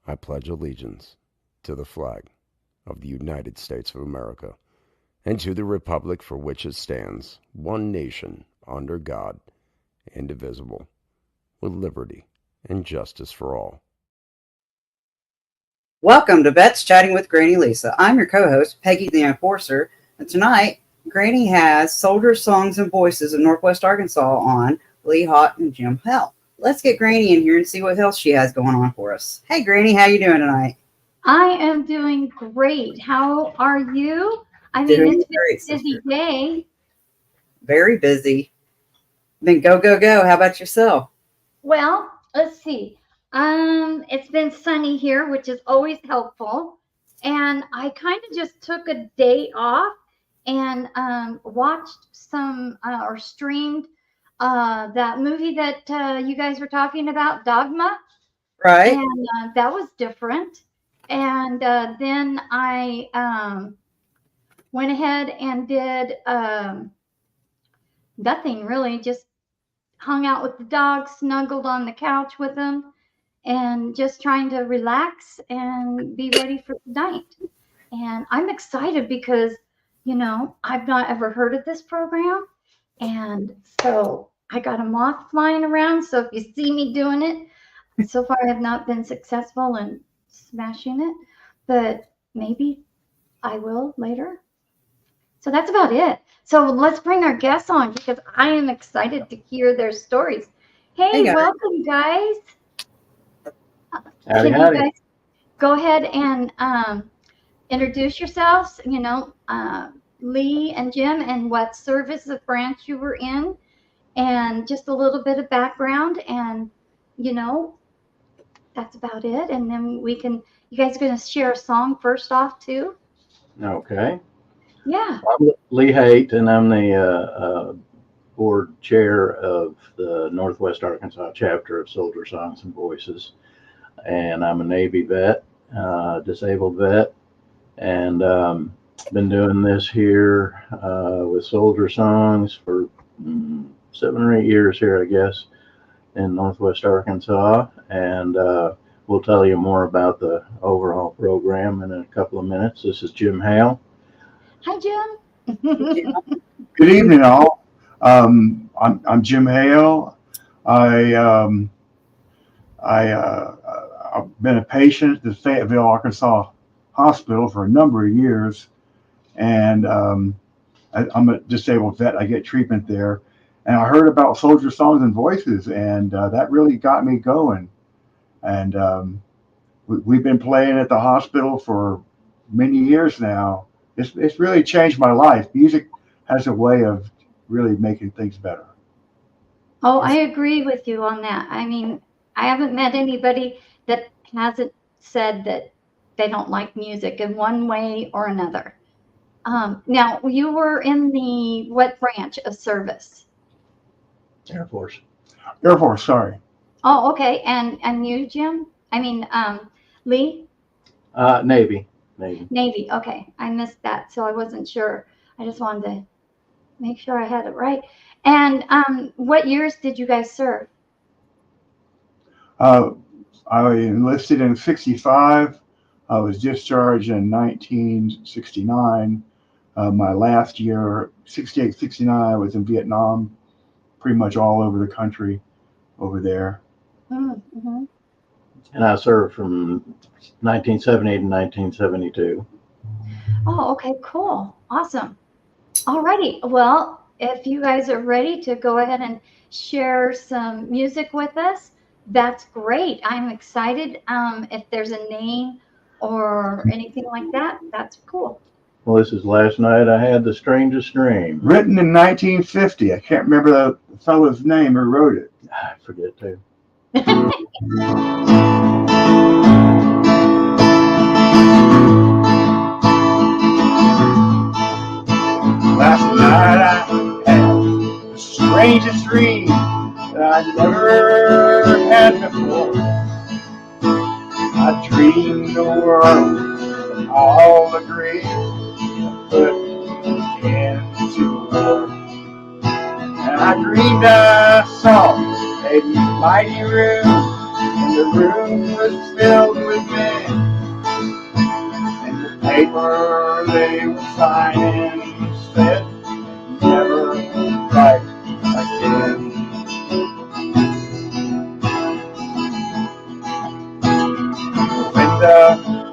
I pledge allegiance to the flag of the United States of America and to the republic for which it stands, one nation, under God, indivisible, with liberty and justice for all. Welcome to Vets Chatting with Granny Lisa. I'm your co-host, Peggy the Enforcer, and tonight, Granny has Soldiers, Songs, and Voices of Northwest Arkansas on, Lee Haight and Jim Hale. Let's get Granny in here and see what else she has going on for us. Hey, Granny, how you doing tonight? I am doing great. How are you? I mean, Doing it's been great, a busy sister. day. Very busy. Then go, go, go. How about yourself? Well, let's see. It's been sunny here, which is always helpful. And I kind of just took a day off and watched some or streamed that movie that you guys were talking about, Dogma. Right. And that was different. And then I went ahead and did nothing really, just hung out with the dogs, snuggled on the couch with them, and just trying to relax and be ready for tonight. And I'm excited because, you know, I've not ever heard of this program. And so I got a moth flying around. So if you see me doing it, so far I have not been successful in smashing it, but maybe I will later. So that's about it. So let's bring our guests on because I am excited to hear their stories. Hey, guys. welcome, guys. Howdy, Can howdy. you guys go ahead and introduce yourselves? You know, Lee and Jim, and what service of branch you were in, and just a little bit of background, and you know, that's about it. And then we can, you guys are going to share a song first off too? Okay. Yeah. I'm Lee Haight, and I'm the board chair of the Northwest Arkansas chapter of Soldiers, Songs, and Voices. And I'm a Navy vet, disabled vet, and been doing this here with Soldier Songs for 7 or 8 years here, I guess, in Northwest Arkansas. And we'll tell you more about the overall program in a couple of minutes. This is Jim Hale. Hi, Jim. Good evening, all. I'm Jim Hale. I've been a patient at the Fayetteville, Arkansas hospital for a number of years, and I'm a disabled vet. I get treatment there, and I heard about Soldier Songs and Voices, and that really got me going. And we've been playing at the hospital for many years now. It's really changed my life. Music has a way of really making things better. Oh, I agree with you on that. I mean, I haven't met anybody that hasn't said that they don't like music in one way or another. Now, you were in the what branch of service? Air Force. Air Force, sorry. Oh, okay. And you, Jim? I mean, Lee? Navy. Navy. Okay. I missed that, so I wasn't sure. I just wanted to make sure I had it right. And what years did you guys serve? I enlisted in '65. I was discharged in 1969. My last year, 68, 69, I was in Vietnam, pretty much all over the country over there. Mm-hmm. And I served from 1970 to 1972. Oh, okay, cool. Awesome. Alrighty. Well, if you guys are ready to go ahead and share some music with us, that's great. I'm excited. If there's a name or anything like that, that's cool. Well, this is Last Night I Had the Strangest Dream. Written in 1950. I can't remember the fellow's name who wrote it. I forget too. Last night I had the strangest dream that I'd never had before. I dreamed the world all agreed to put into war. And I dreamed I saw a mighty room and the room was filled with men, and the paper they were signing said, never write again. When the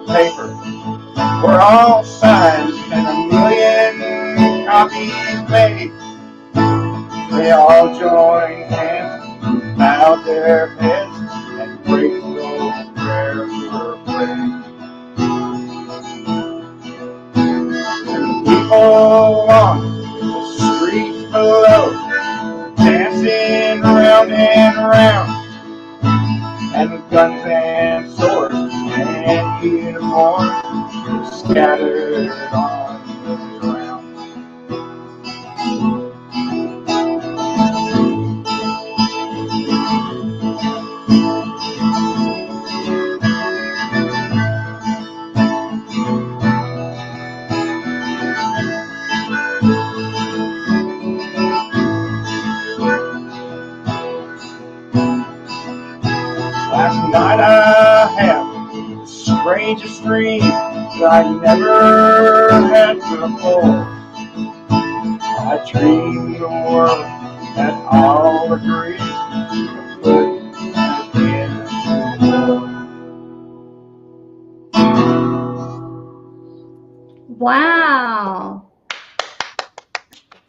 paper were all signed and a million copies made, they all joined hands, bowed their heads, and grateful prayers were prayed. And people on the street below, dancing round and round, and guns and swords and uniforms were scattered on the ground. Last night I had the strangest dream that I never had before. I dreamed the world had all agreed to put into war. Wow.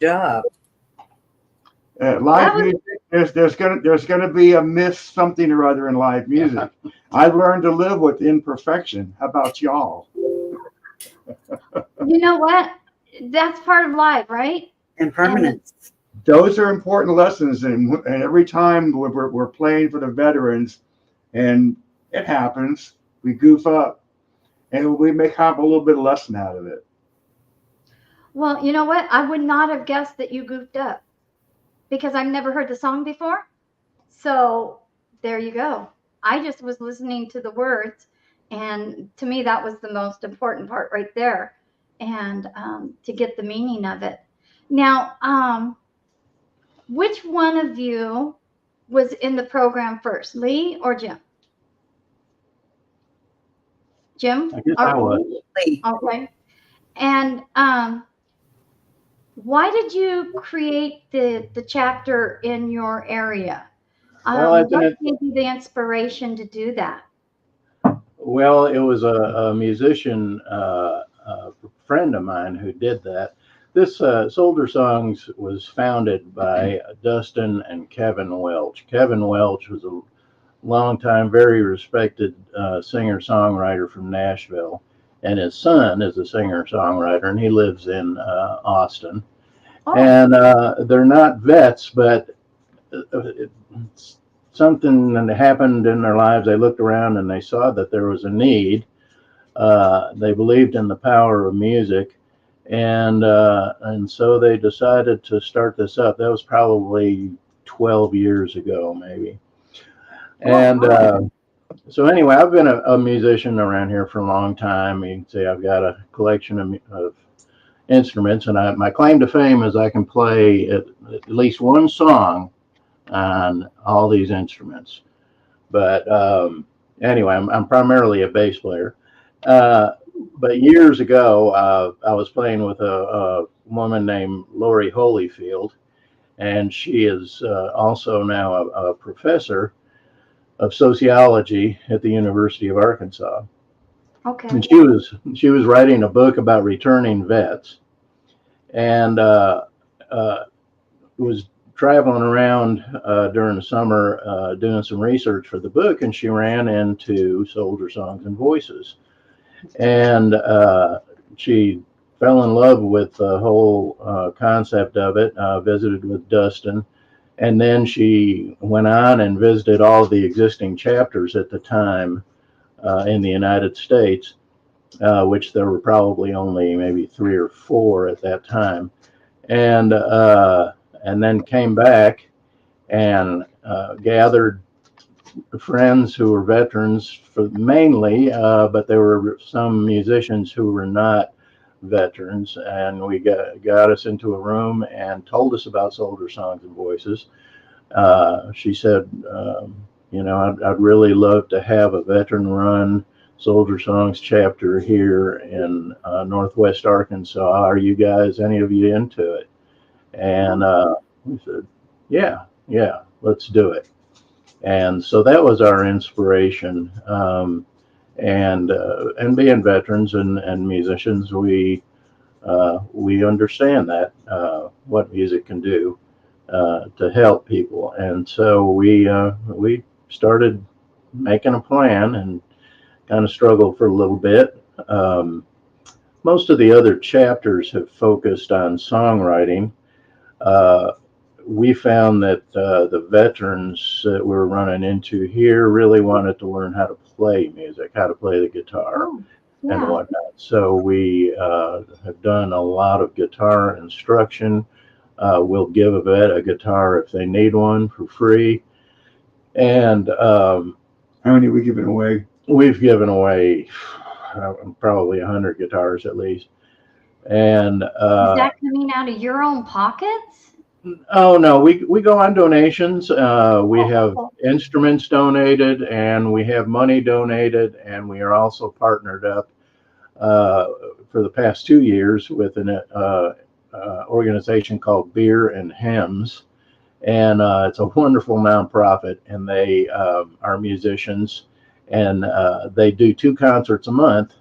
Good job. Live music, there's gonna be a miss something or other in live music. I've learned to live with imperfection. How about y'all? You know what? That's part of life, right? Impermanence. Those are important lessons, and every time we're playing for the veterans, and it happens, we goof up, and we may have a little bit of lesson out of it. Well, you know what? I would not have guessed that you goofed up because I've never heard the song before. So there you go. I just was listening to the words, and to me, that was the most important part right there, and to get the meaning of it. Now, which one of you was in the program first, Lee or Jim? Jim? I guess I was. Lee. Okay. And why did you create the chapter in your area? What gave you the inspiration to do that? Well, it was a musician, a friend of mine who did that. This Soldier Songs was founded by Dustin and Kevin Welch. Kevin Welch was a longtime, very respected singer-songwriter from Nashville, and his son is a singer-songwriter, and he lives in Austin. Oh. And they're not vets, but something that happened in their lives. They looked around and they saw that there was a need. They believed in the power of music, and so they decided to start this up. That was probably 12 years ago, maybe. And so anyway, I've been a musician around here for a long time. You can say I've got a collection of instruments, and my claim to fame is I can play at least one song on all these instruments. But anyway, I'm primarily a bass player. But years ago, I was playing with a woman named Lori Holyfield, and she is also now a professor of sociology at the University of Arkansas. Okay. And she was writing a book about returning vets, and was traveling around during the summer doing some research for the book, and she ran into Soldier Songs and Voices, and she fell in love with the whole concept of it, visited with Dustin, and then she went on and visited all the existing chapters at the time in the United States, which there were probably only maybe 3 or 4 at that time, and then came back and gathered friends who were veterans mainly, but there were some musicians who were not veterans, and we got us into a room and told us about Soldier Songs and Voices. She said, I'd really love to have a veteran-run Soldier Songs chapter here in Northwest Arkansas. Are you guys, any of you, into it? And we said, yeah, let's do it. And so that was our inspiration. And being veterans and musicians, we understand that what music can do to help people. And so we started making a plan and kind of struggled for a little bit. Most of the other chapters have focused on songwriting. We found that the veterans that we were running into here really wanted to learn how to play music, how to play the guitar and whatnot. So we have done a lot of guitar instruction. We'll give a vet a guitar if they need one for free. And how many are we giving away? We've given away probably 100 guitars at least. And is that coming out of your own pockets? Oh no, we go on donations. We have instruments donated, and we have money donated, and we are also partnered up for the past 2 years with an organization called Beer and Hymns, and it's a wonderful nonprofit, and they are musicians, and they do 2 concerts a month,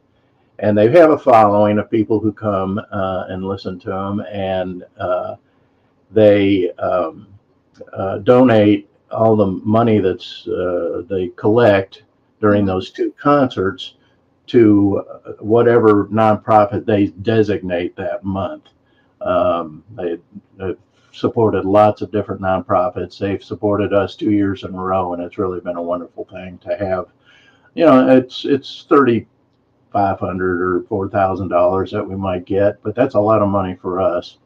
and they have a following of people who come and listen to them, and they donate all the money that's they collect during those 2 concerts to whatever nonprofit they designate that month. They've supported lots of different nonprofits. They've supported us 2 years in a row, and it's really been a wonderful thing to have. It's $3,500 or $4,000 that we might get, but that's a lot of money for us.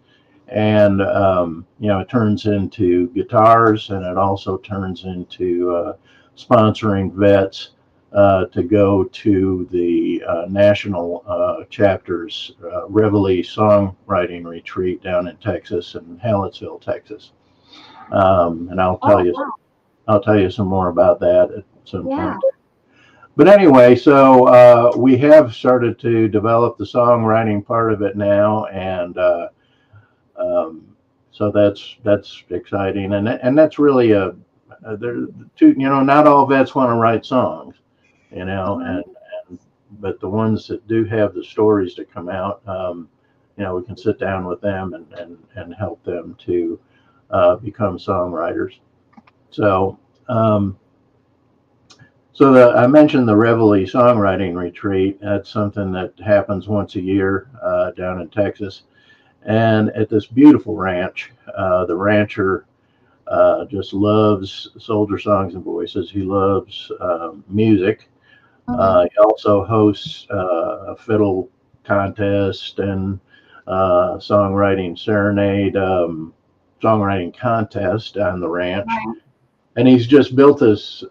And it turns into guitars, and it also turns into sponsoring vets to go to the national chapters Reveille songwriting retreat down in Texas, in Hallettsville, Texas. And I'll tell you some more about that at some point. But anyway, so we have started to develop the songwriting part of it now, and so that's exciting, and that's really not all vets want to write songs, and but the ones that do have the stories to come out, we can sit down with them and help them to become songwriters. So I mentioned the Reveille songwriting retreat. That's something that happens once a year down in Texas. And at this beautiful ranch, the rancher just loves Soldier Songs and Voices. He loves music. He also hosts a fiddle contest and songwriting serenade, songwriting contest on the ranch. And he's just built this,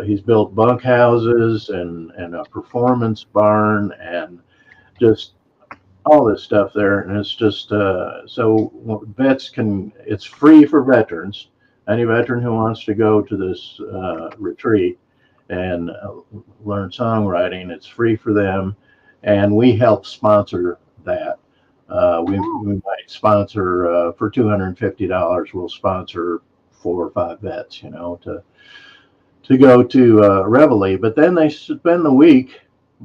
he's built bunk houses and a performance barn and just all this stuff there. And it's just, so vets can, it's free for veterans. Any veteran who wants to go to this retreat and learn songwriting, it's free for them. And we help sponsor that. We might sponsor, for $250, we'll sponsor 4 or 5 vets, to go to Reveille. But then they spend the week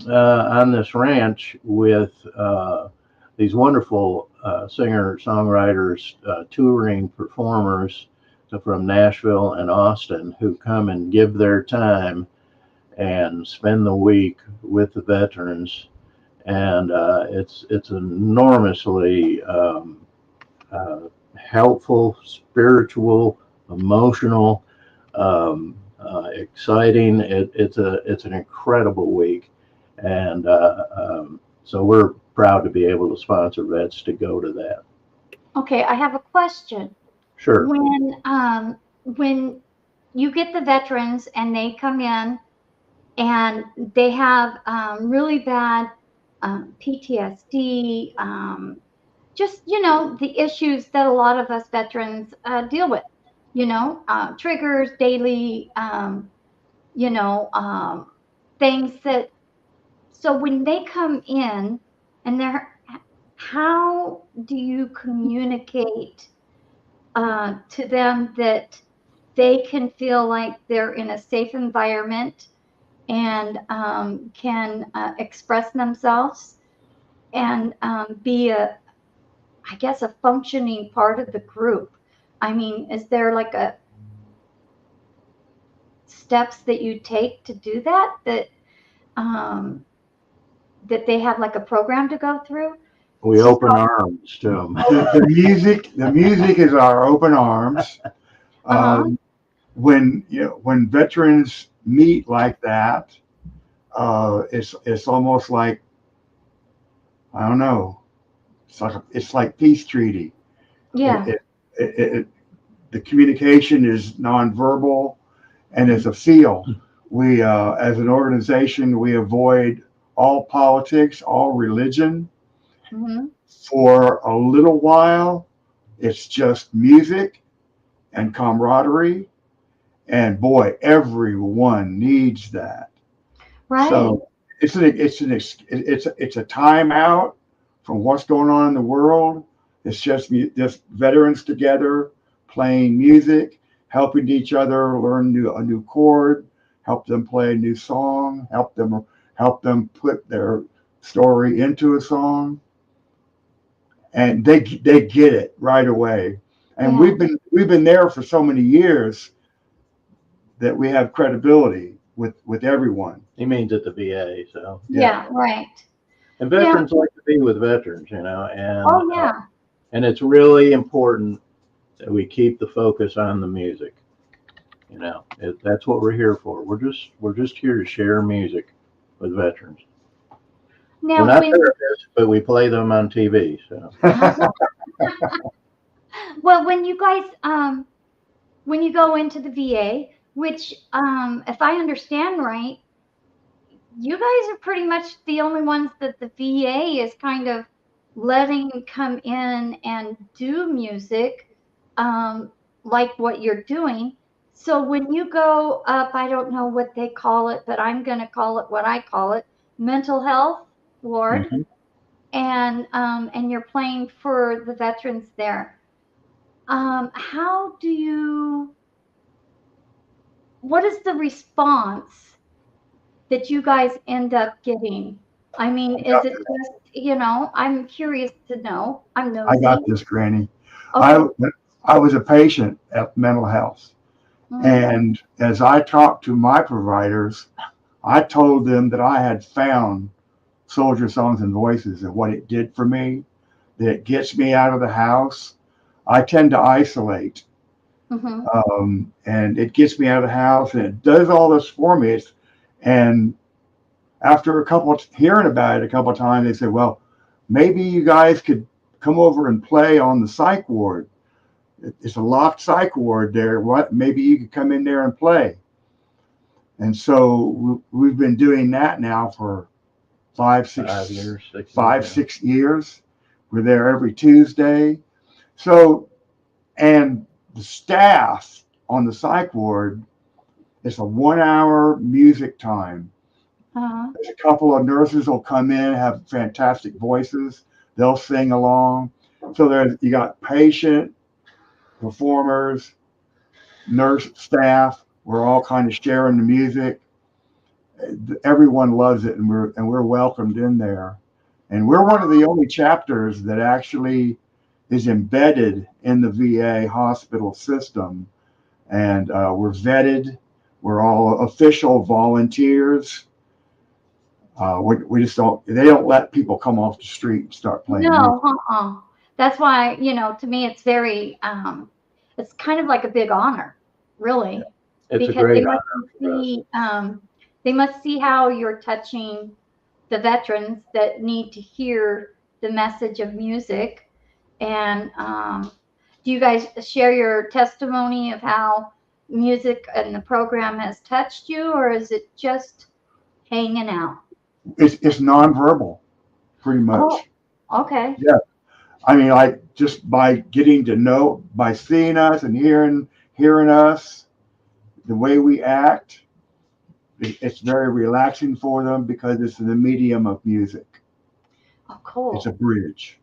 on this ranch with these wonderful singer-songwriters, touring performers from Nashville and Austin, who come and give their time and spend the week with the veterans. And it's enormously helpful, spiritual, emotional, exciting. It's an incredible week, and so we're proud to be able to sponsor vets to go to that. Okay, I have a question. Sure. When you get the veterans and they come in and they have really bad PTSD, just the issues that a lot of us veterans deal with, triggers, daily you know, things that, so when they come in and how do you communicate to them that they can feel like they're in a safe environment and can express themselves and be I guess, a functioning part of the group? I mean, is there like a steps that you take to do that? Um, that they have like a program to go through? We open arms to them. The music is our open arms. Uh-huh. When veterans meet like that, it's almost like, I don't know. It's like peace treaty. Yeah. The communication is nonverbal, and it's a feel. We, as an organization, we avoid all politics, all religion. Mm-hmm. For a little while, it's just music and camaraderie, and boy, everyone needs that. Right. So it's a time out from what's going on in the world. It's just veterans together playing music, helping each other learn a new chord, help them play a new song, help them put their story into a song, and they get it right away. And Yeah. we've been there for so many years that we have credibility with everyone. He means at the VA, so. Yeah. Right. And veterans like to be with veterans, you know, Oh yeah. and it's really important that we keep the focus on the music. You know, that's what we're here for. We're just here to share music with veterans. Now, We're not therapists, but we play them on TV. So. Well, when you guys when you go into the VA, which if I understand right, you guys are pretty much the only ones that the VA is kind of letting come in and do music, like what you're doing. So when you go up, I don't know what they call it, but I'm going to call it what I call it, mental health ward, Mhm. and you're playing for the veterans there. How do you? What is the response that you guys end up getting? I mean, is it just, I'm curious to know. I'm I nosy. got this, Granny. Okay. I was a patient at mental health, and as I talked to my providers, I told them that I had found Soldier Songs and Voices and what it did for me, that it gets me out of the house. I tend to isolate, and it gets me out of the house, and it does all this for me. And after hearing about it a couple of times, they said, well, maybe you guys could come over and play on the psych ward. It's a locked psych ward there. Maybe you could come in there and play. And so we've been doing that now for 6 years. We're there every Tuesday. So, and the staff on the psych ward, it's a 1 hour music time. There's a couple of nurses will come in, have fantastic voices. They'll sing along. So you got patient, performers, nurse, staff. We're all kind of sharing the music. Everyone loves it, and we're welcomed in there. And we're one of the only chapters that actually is embedded in the VA hospital system, and we're vetted. We're all official volunteers. We just don't. They don't let people come off the street and start playing. No, that's why, to me, it's very, it's kind of like a big honor, really, It's because a great they must see how you're touching the veterans that need to hear the message of music. And do you guys share your testimony of how music and the program has touched you, or is it just hanging out? It's nonverbal, pretty much. Oh, okay. Yeah. I mean, like just by getting to know, by seeing us and hearing us, the way we act, It's very relaxing for them because it's in the medium of music. Oh, cool. It's a bridge.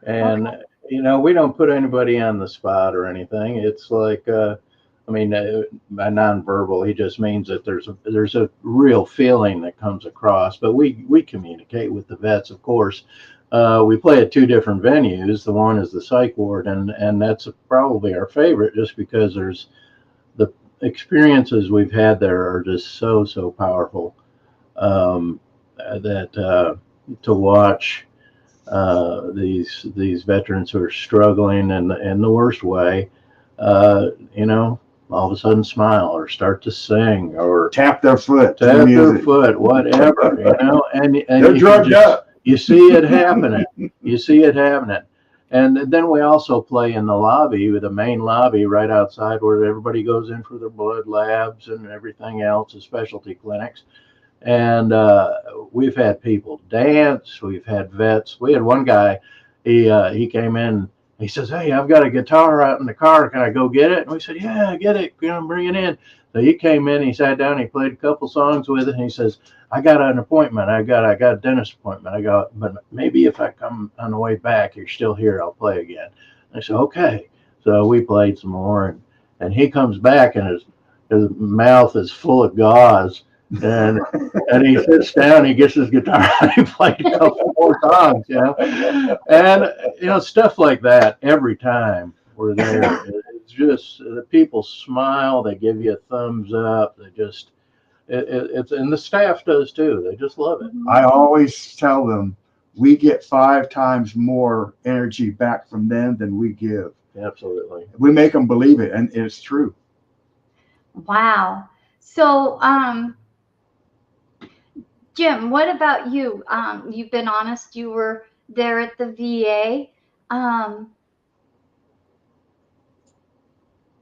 And, Okay. we don't put anybody on the spot or anything. It's like, by nonverbal, he just means that there's a real feeling that comes across. But we communicate with the vets, of course. We play at two different venues. The one is the psych ward, and that's probably our favorite, just because there's the experiences we've had there are just so powerful. That to watch these veterans who are struggling in the worst way, all of a sudden smile or start to sing or Tap their foot. whatever, and they're drugged up. You see it happening. You see it happening. And then we also play in the lobby, with the main lobby right outside, where everybody goes in for their blood labs and everything else, the specialty clinics. And we've had people dance. We've had vets. We had one guy, he came in. He says, "Hey, I've got a guitar out in the car. Can I go get it?" And we said, "Yeah, get it. Bring it in." So he came in. He sat down. He played a couple songs with it. And he says, "I got an appointment. I got a dentist appointment. But maybe if I come on the way back, you're still here, I'll play again." I said, "Okay." So we played some more, and he comes back, and his mouth is full of gauze. And he sits down, he gets his guitar, and he played a couple more songs, and stuff like that. Every time we're there, it's just the people smile, they give you a thumbs up, they just it's and the staff does too. They just love it. I always tell them we get 5 times more energy back from them than we give. Absolutely, we make them believe it, and it's true. Wow. So, Jim, what about you? You've been honest. You were there at the VA.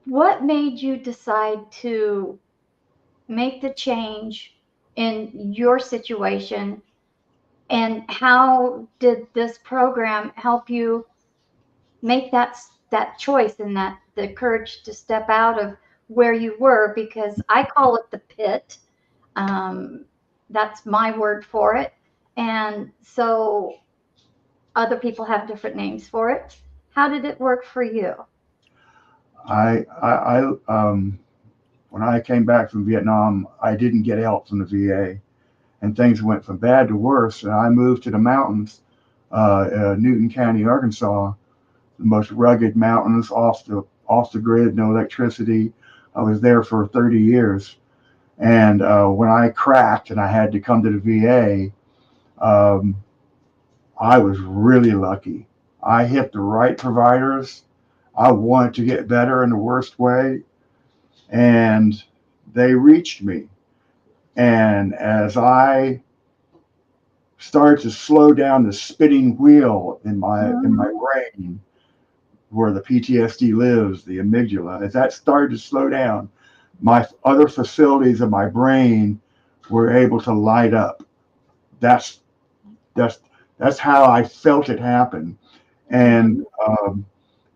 What made you decide to make the change in your situation, and how did this program help you make that choice and the courage to step out of where you were? Because I call it the pit. That's my word for it. And so other people have different names for it. How did it work for you? When I came back from Vietnam, I didn't get help from the VA, and things went from bad to worse. And I moved to the mountains, Newton County, Arkansas, the most rugged mountains, off the grid, no electricity. I was there for 30 years. And when I cracked and I had to come to the VA, I was really lucky. I hit the right providers. I wanted to get better in the worst way, and they reached me. And as I started to slow down the spinning wheel in my brain, where the PTSD lives, the amygdala, as that started to slow down, my other facilities of my brain were able to light up. That's how I felt it happen. And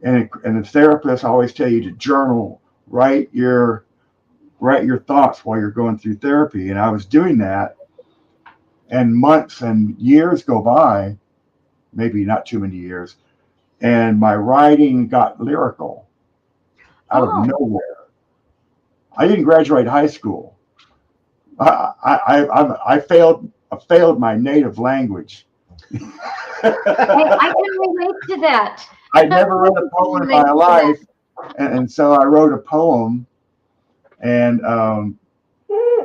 the therapists always tell you to journal, write your thoughts while you're going through therapy. And I was doing that, and months and years go by, maybe not too many years, and my writing got lyrical out of nowhere. I didn't graduate high school. I failed my native language. I can relate to that. I never wrote a poem in my life, and so I wrote a poem, and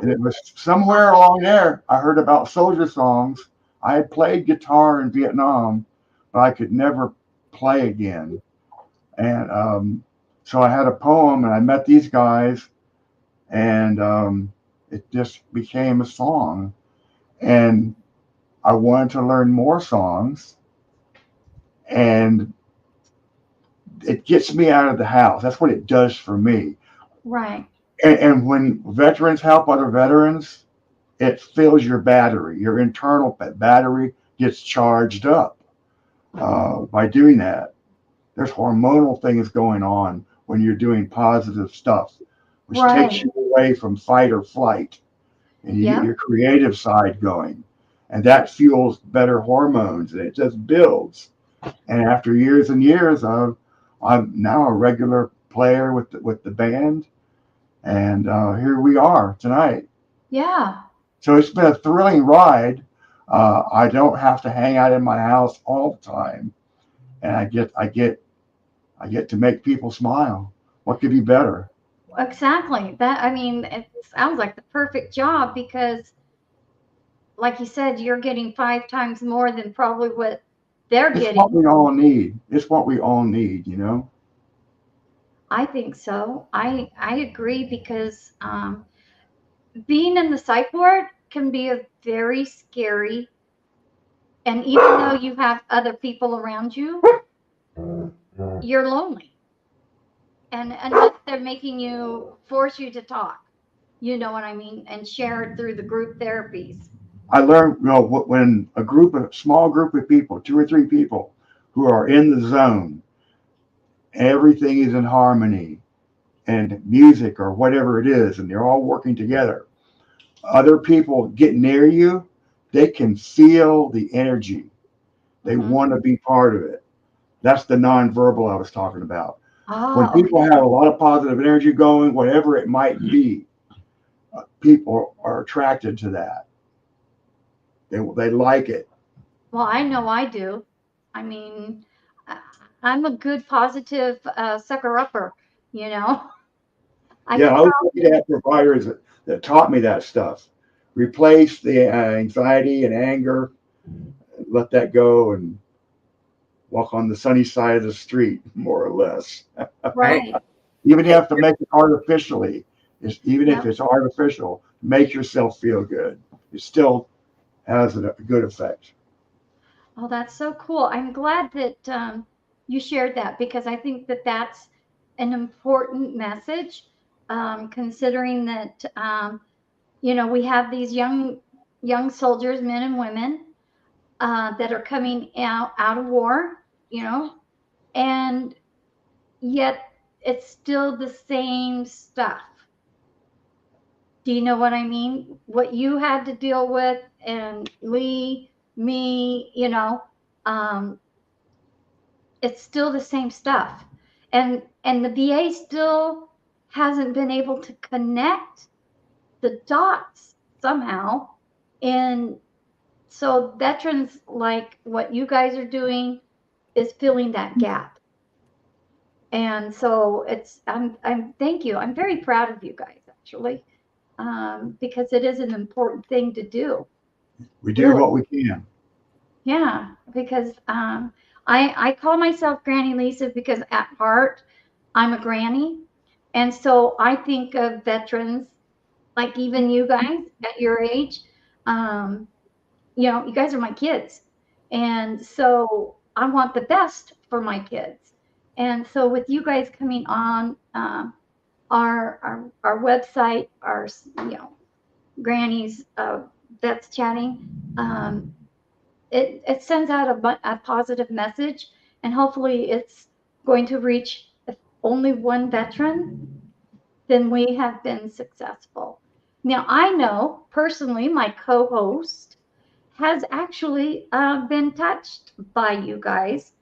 it was somewhere along there I heard about soldier songs. I had played guitar in Vietnam, but I could never play again. And so I had a poem, and I met these guys, and it just became a song. And I wanted to learn more songs, and it gets me out of the house. That's what it does for me. Right. And when veterans help other veterans, it fills your battery. Your internal battery gets charged up by doing that. There's hormonal things going on when you're doing positive stuff, which takes you away from fight or flight. and you get your creative side going, and that fuels better hormones, and it just builds. And after years and years I'm now a regular player with the band, and here we are tonight. Yeah. So it's been a thrilling ride. I don't have to hang out in my house all the time, and I get to make people smile. What could be better? Exactly. I mean, it sounds like the perfect job because, like you said, you're getting 5 times more than probably what they're It's getting. what we all need. It's what we all need, you know? I think so. I agree because being in the psych ward can be a very scary, and even though you have other people around you, you're lonely. And unless they're making you force you to talk, you know what I mean, and share it through the group therapies. I learned, when a small group of people, 2 or 3 people who are in the zone, everything is in harmony and music or whatever it is, and they're all working together. Other people get near you, they can feel the energy. They want to be part of it. That's the nonverbal I was talking about. When people have a lot of positive energy going, whatever it might be, people are attracted to that. They like it. Well, I know I do. I mean, I'm a good positive sucker-upper, you know. I was lucky to have providers that taught me that stuff. Replace the anxiety and anger, let that go, and walk on the sunny side of the street, more or less. Right. Even if you have to make it artificially, even if it's artificial, make yourself feel good. It still has a good effect. Oh, that's so cool. I'm glad that you shared that because I think that that's an important message, considering that we have these young soldiers, men and women, that are coming out of war, and yet it's still the same stuff. Do you know what I mean? What you had to deal with, and Lee, me, it's still the same stuff. And the VA still hasn't been able to connect the dots somehow. And so veterans like what you guys are doing is filling that gap. And so I'm thank you. I'm very proud of you guys, actually, because it is an important thing to do. We do what we can. Yeah, because I call myself Granny Lisa because at heart I'm a granny, and so I think of veterans like even you guys at your age. You guys are my kids, and so I want the best for my kids. And so with you guys coming on our website, our grannies vets chatting. It sends out a positive message, and hopefully it's going to reach, if only one veteran, then we have been successful. Now, I know personally my co-host has actually been touched by you guys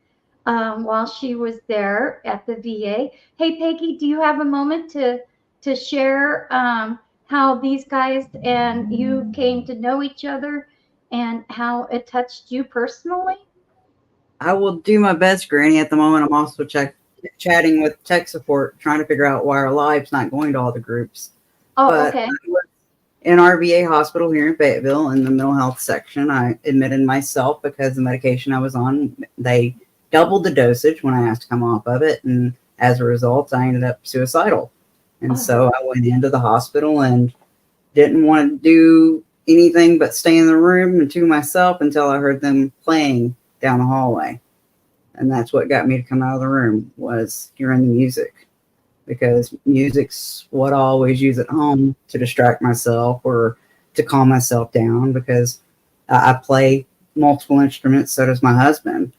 while she was there at the VA. Hey, Peggy, do you have a moment to share how these guys and you came to know each other and how it touched you personally? I will do my best, Granny. At the moment, I'm also chatting with tech support, trying to figure out why our live's not going to all the groups. Oh, but okay. In our VA hospital here in Fayetteville, in the mental health section, I admitted myself because the medication I was on, they doubled the dosage when I asked to come off of it. And as a result, I ended up suicidal. And so I went into the hospital and didn't want to do anything but stay in the room and to myself until I heard them playing down the hallway. And that's what got me to come out of the room, was hearing the music, because music's what I always use at home to distract myself or to calm myself down, because I play multiple instruments. So does my husband.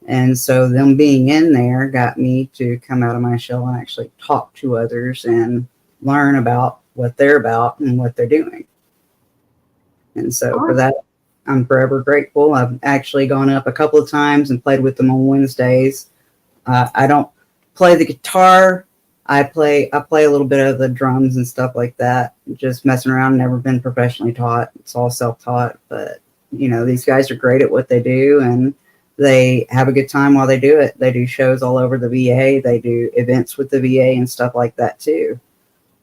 And so them being in there got me to come out of my shell and actually talk to others and learn about what they're about and what they're doing. And so for that, I'm forever grateful. I've actually gone up a couple of times and played with them on Wednesdays. I don't play the guitar. I play a little bit of the drums and stuff like that. Just messing around. Never been professionally taught. It's all self-taught. But these guys are great at what they do, and they have a good time while they do it. They do shows all over the VA. They do events with the VA and stuff like that too.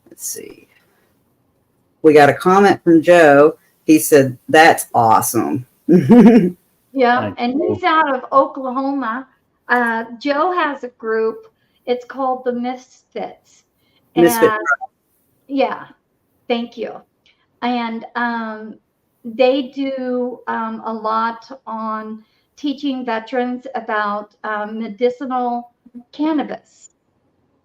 Let's see. We got a comment from Joe. He said, "That's awesome." Yeah, and he's out of Oklahoma. Joe has a group. It's called the Misfits. Misfit. Yeah, thank you. And they do a lot on teaching veterans about medicinal cannabis,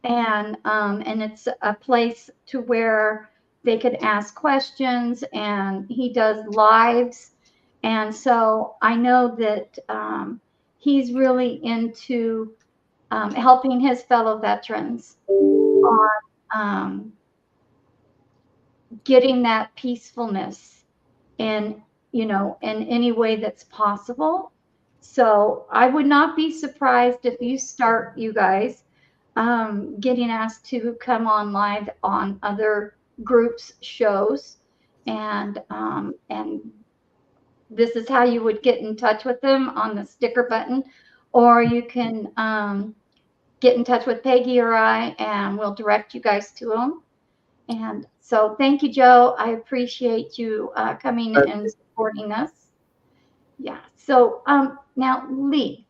and it's a place to where they could ask questions, and he does lives. And so I know that he's really into helping his fellow veterans on getting that peacefulness in any way that's possible. So I would not be surprised if you guys getting asked to come on live on other groups' shows, and this is how you would get in touch with them on the sticker button, or you can get in touch with Peggy or I, and we'll direct you guys to them. And so thank you, Joe. I appreciate you coming and supporting us. Yeah. So now, Lee.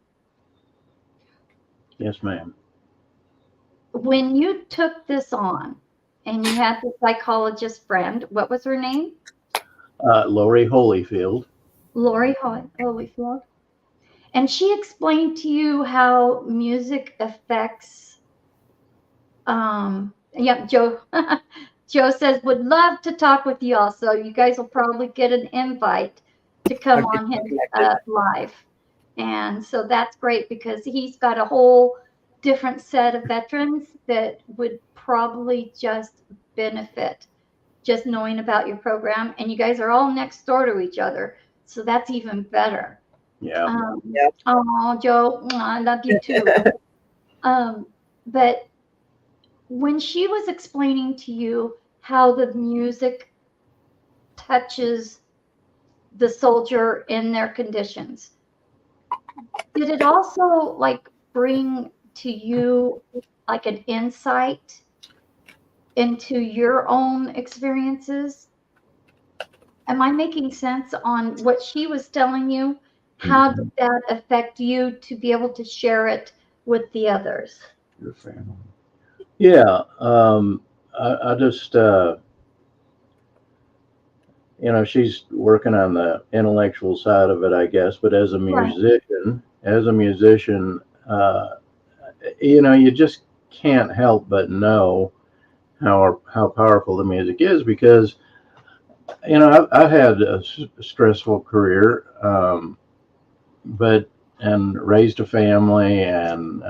Yes, ma'am. When you took this on and you had the psychologist friend, what was her name? Lori Holyfield. Lori Holyfield. And she explained to you how music affects, Joe. Joe says, would love to talk with you all. So you guys will probably get an invite to come on his live. And so that's great, because he's got a whole different set of veterans that would probably just benefit just knowing about your program. And you guys are all next door to each other, so that's even better. Yeah. Oh, Joe, I love you too. But when she was explaining to you how the music touches the soldier in their conditions, did it also bring to you an insight into your own experiences? Am I making sense on what she was telling you? How did that affect you to be able to share it with the others? Your family. Yeah. I just, she's working on the intellectual side of it, I guess. But as a musician, you just can't help but know how powerful the music is, because I've had a stressful career, and raised a family, and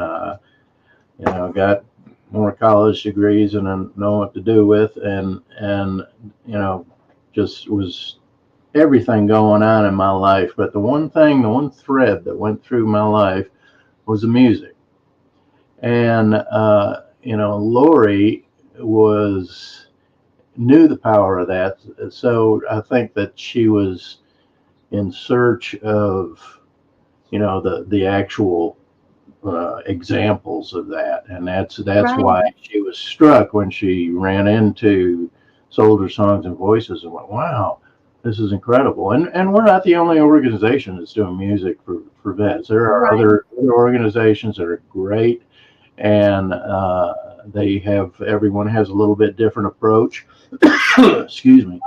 got more college degrees than I know what to do with, and just was everything going on in my life. But the one thread that went through my life was the music. And Lori knew the power of that. So I think that she was in search of the actual examples of that, and that's right. Why she was struck when she ran into Soldier Songs and Voices and went, wow, this is incredible. And we're not the only organization that's doing music for vets. There are other organizations that are great, and everyone has a little bit different approach. Excuse me.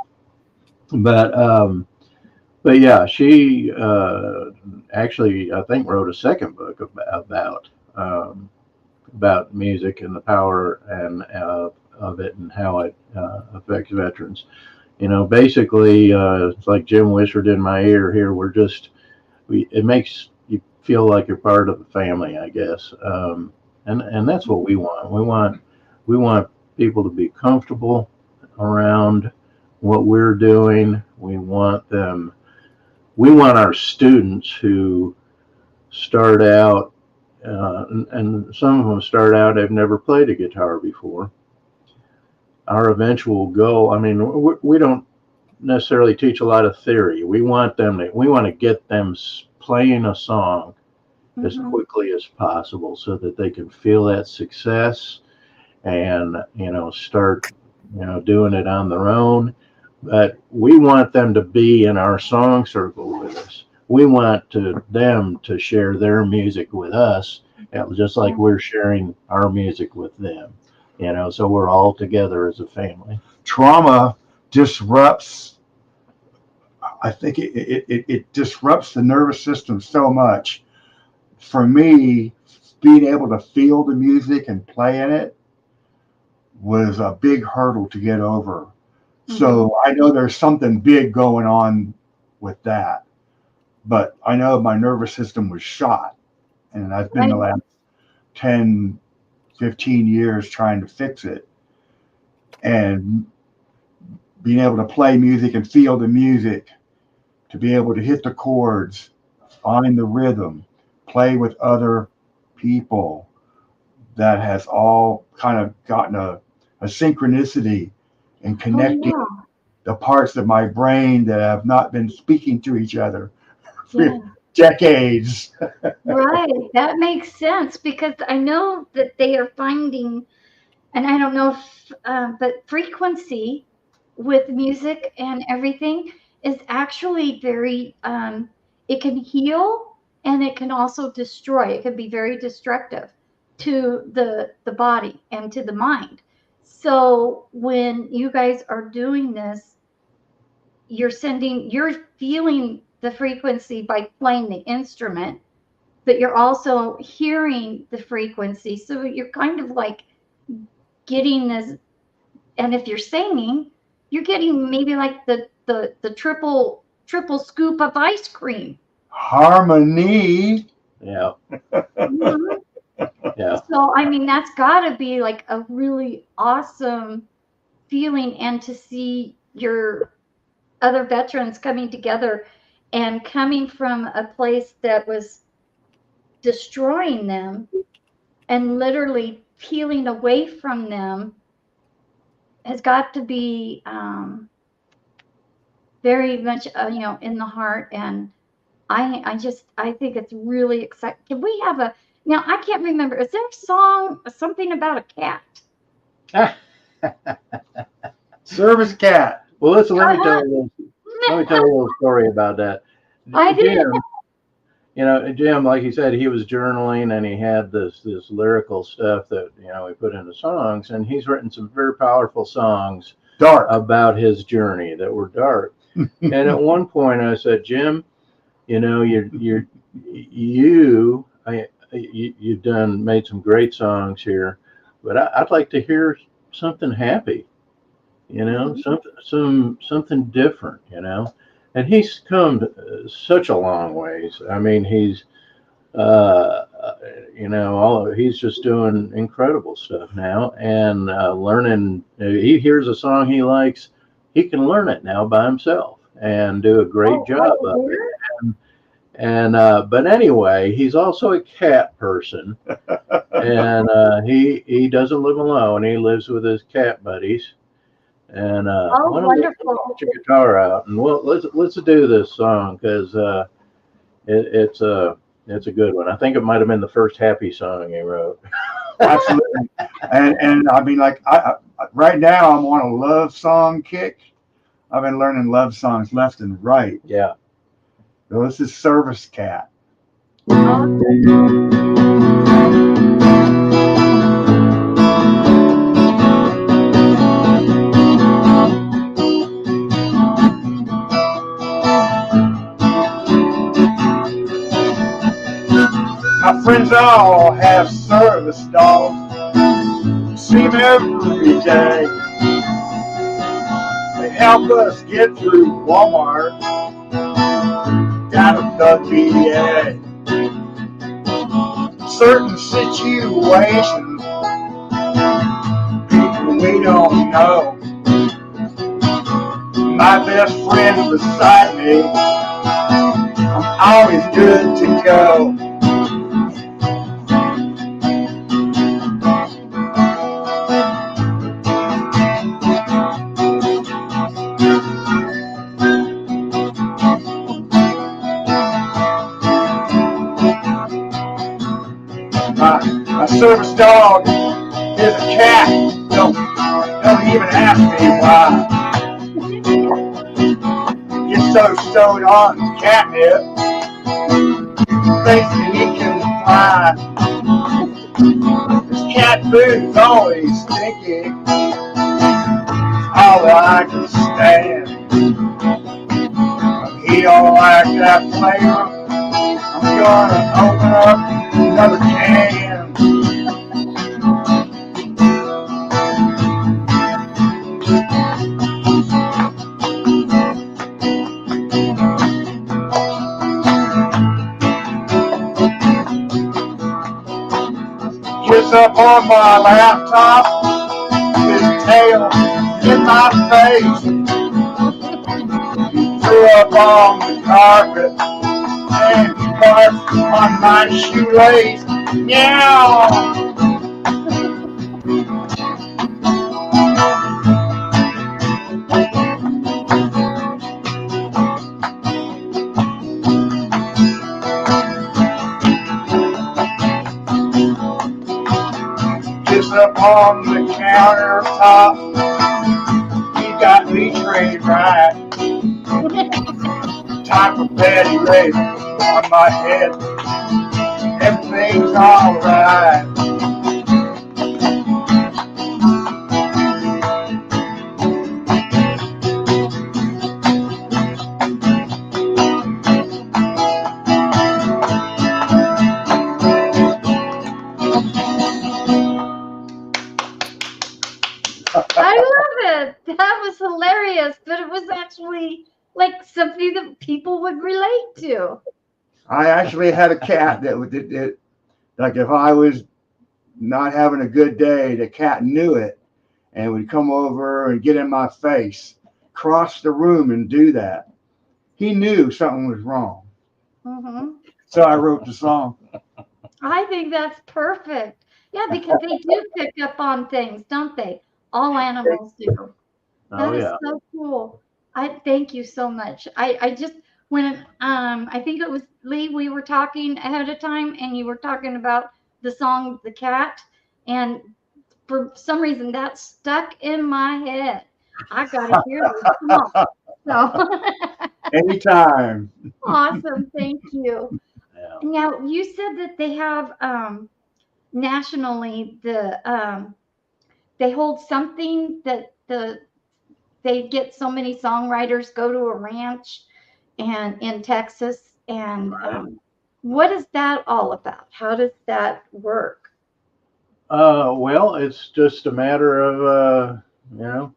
But yeah, she actually, I think, wrote a second book about music and the power of it, and how it affects veterans. Basically, it's like Jim whispered in my ear here. It makes you feel like you're part of the family, I guess. And that's what we want. We want people to be comfortable around what we're doing. We want our students who start out, and some of them start out, they've never played a guitar before. Our eventual goal, I mean, we don't necessarily teach a lot of theory. We want to get them playing a song as quickly as possible so that they can feel that success and, start, doing it on their own. But we want them to be in our song circle with us. We want them to share their music with us, just like we're sharing our music with them, so we're all together as a family. Trauma disrupts, I think it disrupts the nervous system so much. For me, being able to feel the music and play in it was a big hurdle to get over. So I know there's something big going on with that, but I know my nervous system was shot, and I've been the last 10, 15 years trying to fix it. And being able to play music and feel the music, to be able to hit the chords, find the rhythm, play with other people, that has all kind of gotten a synchronicity in connecting the parts of my brain that have not been speaking to each other for decades. Right. That makes sense, because I know that they are finding, and I don't know if, but frequency with music and everything is actually very, it can heal and it can also destroy. It can be very destructive to the body and to the mind. So when you guys are doing this, you're feeling the frequency by playing the instrument, but you're also hearing the frequency. So you're kind of like getting this, and if you're singing, you're getting maybe like the triple scoop of ice cream. Harmony. Yeah. Yeah. So, I mean, that's got to be like a really awesome feeling, and to see your other veterans coming together and coming from a place that was destroying them and literally peeling away from them has got to be very much, in the heart. And I think it's really exciting. Can we have now I can't remember, is there a song, something about a cat? Service cat. Well, let me tell you a little story about that. Jim, like he said, he was journaling and he had this lyrical stuff that, he put into songs, and he's written some very powerful songs about his journey that were dark. And at one point I said, Jim, you've made some great songs here, but I'd like to hear something happy, something different, and he's come such a long ways. I mean, he's, he's just doing incredible stuff now, and learning. He hears a song he likes, he can learn it now by himself and do a great job of it. And but anyway, he's also a cat person, and he doesn't live alone. He lives with his cat buddies. And wonderful! Get your guitar out, and let's do this song, because it's a good one. I think it might have been the first happy song he wrote. Absolutely. And I mean, like, I right now I'm on a love song kick. I've been learning love songs left and right. Yeah. So this is Service Cat. My friends all have service dogs. See them every day. They help us get through Walmart, out of the VA. Certain situations, people we don't know, my best friend beside me, I'm always good to go. My service dog is a cat. Don't even ask me why. He's so stoned on catnip, thinks that he can fly. His cat food is always stinky. All that I can stand. If he don't like that flavor, I'm gonna open up another can. Gets up on my laptop, his tail in my face. He threw up on the carpet and he barked on my shoelace. Meow! Gets up on the countertop, he got me trained right. Time for Betty Ray on my head. Everything's alright. I love it. That was hilarious, but it was actually like something that people would relate to. I actually had a cat that would, like if I was not having a good day, the cat knew it and would come over and get in my face, cross the room and do that. He knew something was wrong. Hmm. So I wrote the song. I think that's perfect. Yeah, because they do pick up on things, don't they? All animals do. That Oh is yeah. so cool. I thank you so much. I just when I think it was Lee, we were talking ahead of time and you were talking about the song The Cat, and for some reason that stuck in my head. I gotta hear this. Come on. So Anytime. awesome. Thank you. Yeah. Now you said that they have nationally they hold something that they get so many songwriters go to a ranch and in Texas, and what is that all about? How does that work? Well, it's just a matter of you know,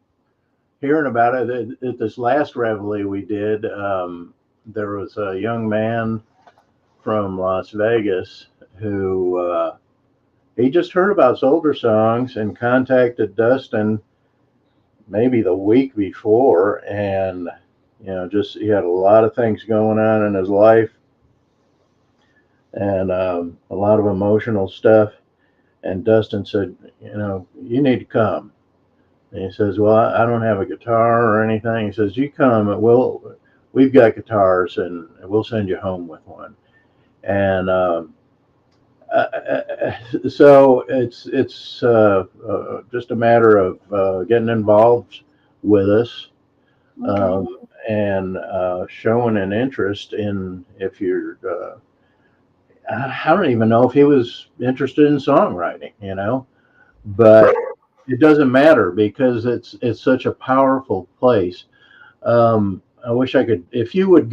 hearing about it. At this last reveille we did, there was a young man from Las Vegas who he just heard about Soldier Songs and contacted Dustin maybe the week before, and just he had a lot of things going on in his life and a lot of emotional stuff. And Dustin said, you need to come. And he says, well, I don't have a guitar or anything. He says, you come, and we've got guitars, and we'll send you home with one. And so it's just a matter of getting involved with us, Okay. and showing an interest in if you're. I don't even know if he was interested in songwriting, but it doesn't matter because it's such a powerful place. I wish I could. If you went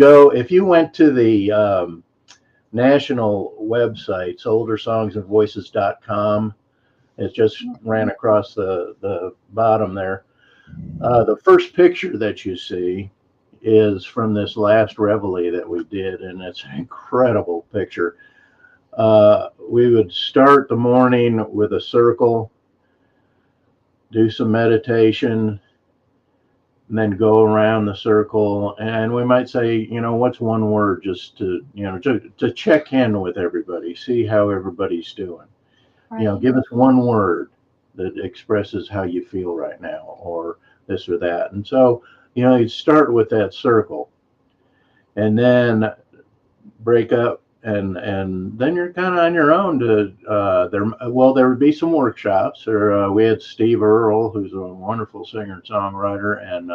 to the national website, oldersongsandvoices.com. It just ran across the bottom there. The first picture that you see is from this last reveille that we did, and it's an incredible picture. We would start the morning with a circle, do some meditation, and then go around the circle, and we might say, what's one word, just to, to check in with everybody, see how everybody's doing. Right. Give us one word that expresses how you feel right now, or this or that. And so, you start with that circle, and then break up, and then you're kind of on your own to there would be some workshops, or we had Steve Earle, who's a wonderful singer and songwriter, and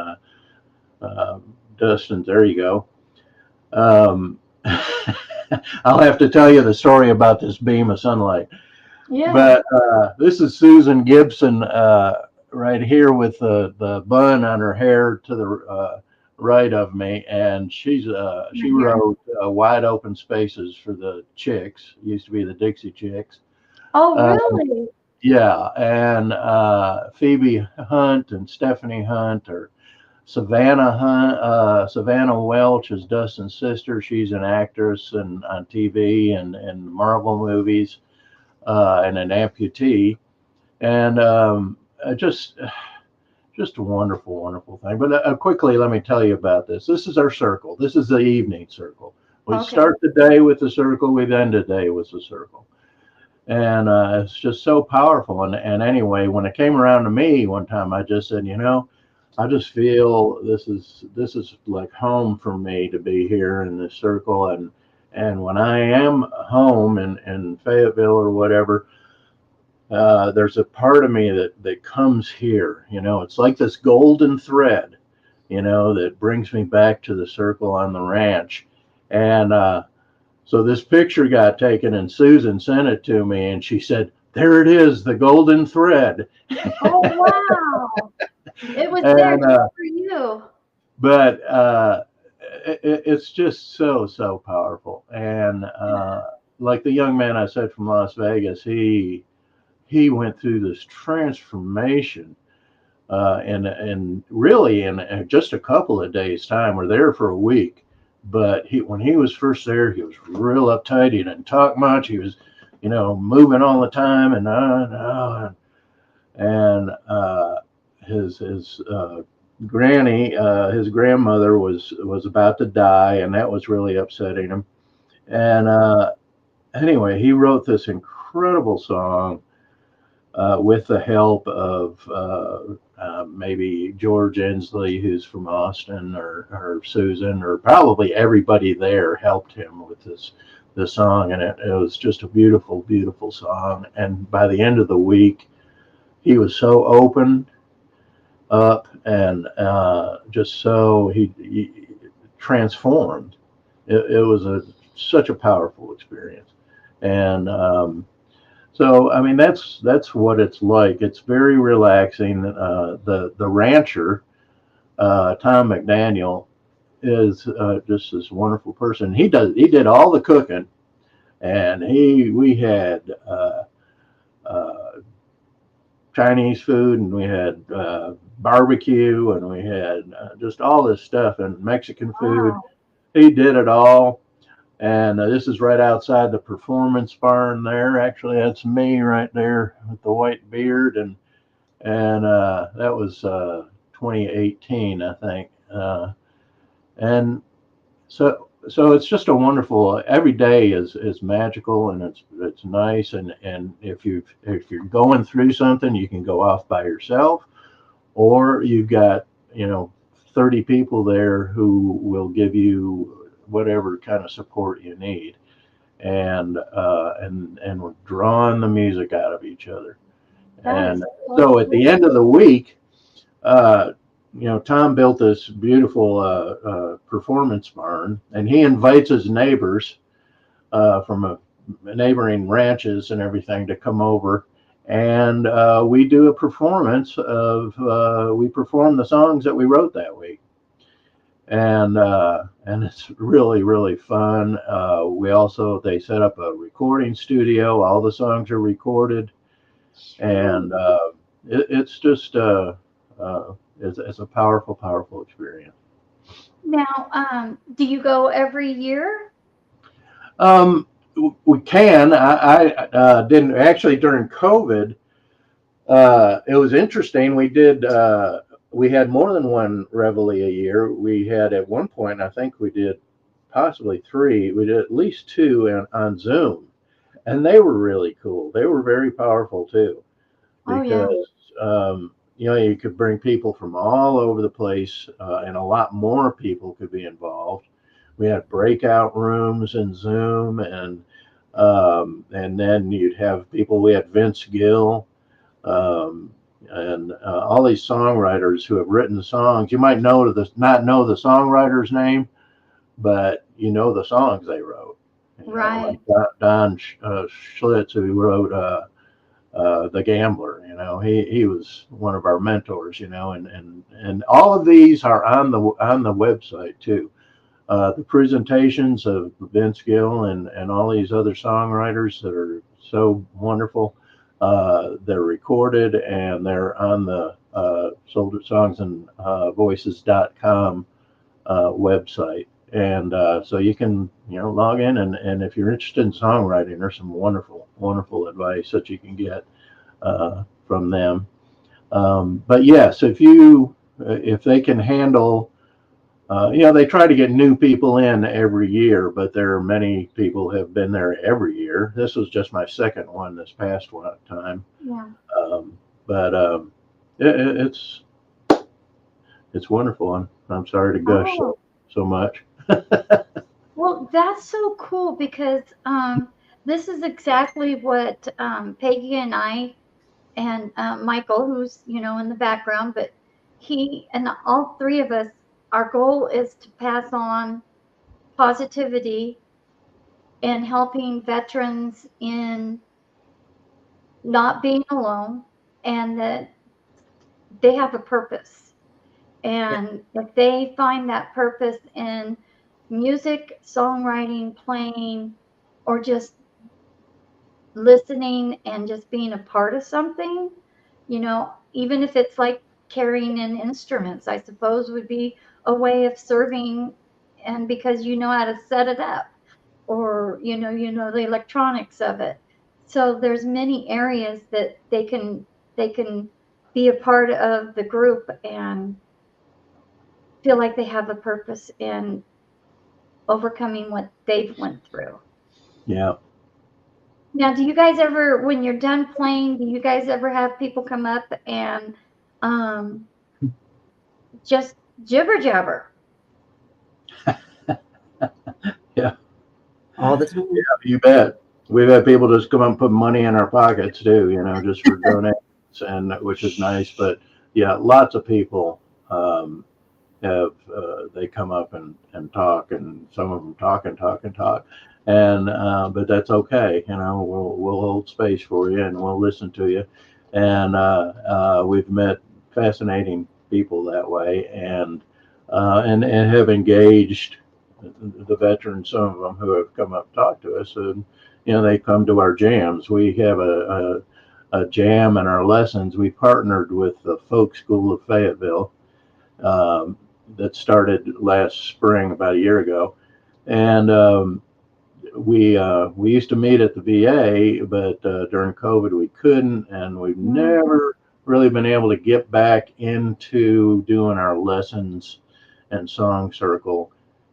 Dustin, there you go. I'll have to tell you the story about this beam of sunlight. Yeah. But this is Susan Gibson right here with the bun on her hair to the right of me, and she wrote Wide Open Spaces for the Chicks. It used to be the Dixie Chicks. Oh, really? Yeah, and Phoebe Hunt and Stephanie Hunt, or Savannah Hunt. Savannah Welch is Dustin's sister. She's an actress and on TV and Marvel movies, and an amputee, and just a wonderful, wonderful thing. But quickly, let me tell you about this. This is our circle. This is the evening circle. We start the day with the circle. We end the day with the circle. And it's just so powerful. And anyway, when it came around to me one time, I just said, I just feel this is like home for me to be here in this circle. And when I am home in Fayetteville or whatever, there's a part of me that comes here. It's like this golden thread, that brings me back to the circle on the ranch. And so this picture got taken, and Susan sent it to me, and she said, "There it is, the golden thread." Oh, wow. It was there just for you. But it's just so powerful. And like the young man I said from Las Vegas, he went through this transformation and really in just a couple of days' time. We're there for a week, but when he was first there, he was real uptight. He didn't talk much. He was, moving all the time, and his granny, his grandmother was about to die, and that was really upsetting him. And anyway, he wrote this incredible song with the help of maybe George Inslee, who's from Austin, or Susan, or probably everybody there helped him with this song. And it was just a beautiful, beautiful song. And by the end of the week, he was so open up and just so he transformed. It was such a powerful experience. And so, I mean, that's what it's like. It's very relaxing. The rancher, Tom McDaniel, is just this wonderful person. He did all the cooking, and we had Chinese food, and we had barbecue, and we had just all this stuff, and Mexican food. Wow. He did it all. And this is right outside the performance barn there. Actually, that's me right there with the white beard. And that was 2018, I think. And so it's just a wonderful, every day is magical, and it's nice. And if you're going through something, you can go off by yourself, or you've got, 30 people there who will give you whatever kind of support you need, and we're drawing the music out of each other. And so at the end of the week, Tom built this beautiful performance barn, and he invites his neighbors from neighboring ranches and everything to come over, and we do a performance we perform the songs that we wrote that week. And it's really, really fun. They set up a recording studio. All the songs are recorded, and it's just it's a powerful, powerful experience. Now, do you go every year? We can. I didn't actually during COVID. It was interesting. We did. we had more than one reveille a year. We had at one point, I think we did possibly 3. We did at least 2 on Zoom, and they were really cool. They were very powerful too, Oh, yeah. because you could bring people from all over the place, and a lot more people could be involved. We had breakout rooms in Zoom, and then you'd have people. We had Vince Gill, and all these songwriters who have written songs. You might not know the songwriter's name, but you know the songs they wrote. Right. Like Don Schlitz, who wrote The Gambler. He was one of our mentors. And all of these are on the website too. The presentations of Vince Gill and all these other songwriters that are so wonderful. They're recorded and they're on the soldiersonsandvoices.com website. And so you can, log in, and if you're interested in songwriting, there's some wonderful, wonderful advice that you can get from them. But yes, if they can handle, they try to get new people in every year, but there are many people who have been there every year. This was just my second one this past time. Yeah. But it's wonderful. I'm sorry to gush so much. Well, that's so cool because this is exactly what Peggy and I and Michael, who's in the background, but he and all 3 of us, our goal is to pass on positivity and helping veterans in not being alone, and that they have a purpose. And if they find that purpose in music, songwriting, playing, or just listening and just being a part of something, even if it's like carrying in instruments, I suppose would be a way of serving, and because you know how to set it up, or the electronics of it. So there's many areas that they can be a part of the group and feel like they have a purpose in overcoming what they've went through. Yeah. Now, do you guys ever, when you're done playing, do you guys ever have people come up and just jibber jabber? Yeah. All the time. Yeah, you bet. We've had people just come up and put money in our pockets too, just for donations, and which is nice. But yeah, lots of people they come up and talk, and some of them talk and talk and talk, and but that's okay. We'll hold space for you and we'll listen to you, and we've met fascinating people that way, and have engaged the veterans, some of them who have come up and talked to us, and they come to our jams. We have a jam in our lessons. We partnered with the Folk School of Fayetteville that started last spring, about a year ago, and we used to meet at the VA, but during COVID we couldn't, and we've never really been able to get back into doing our lessons and song circle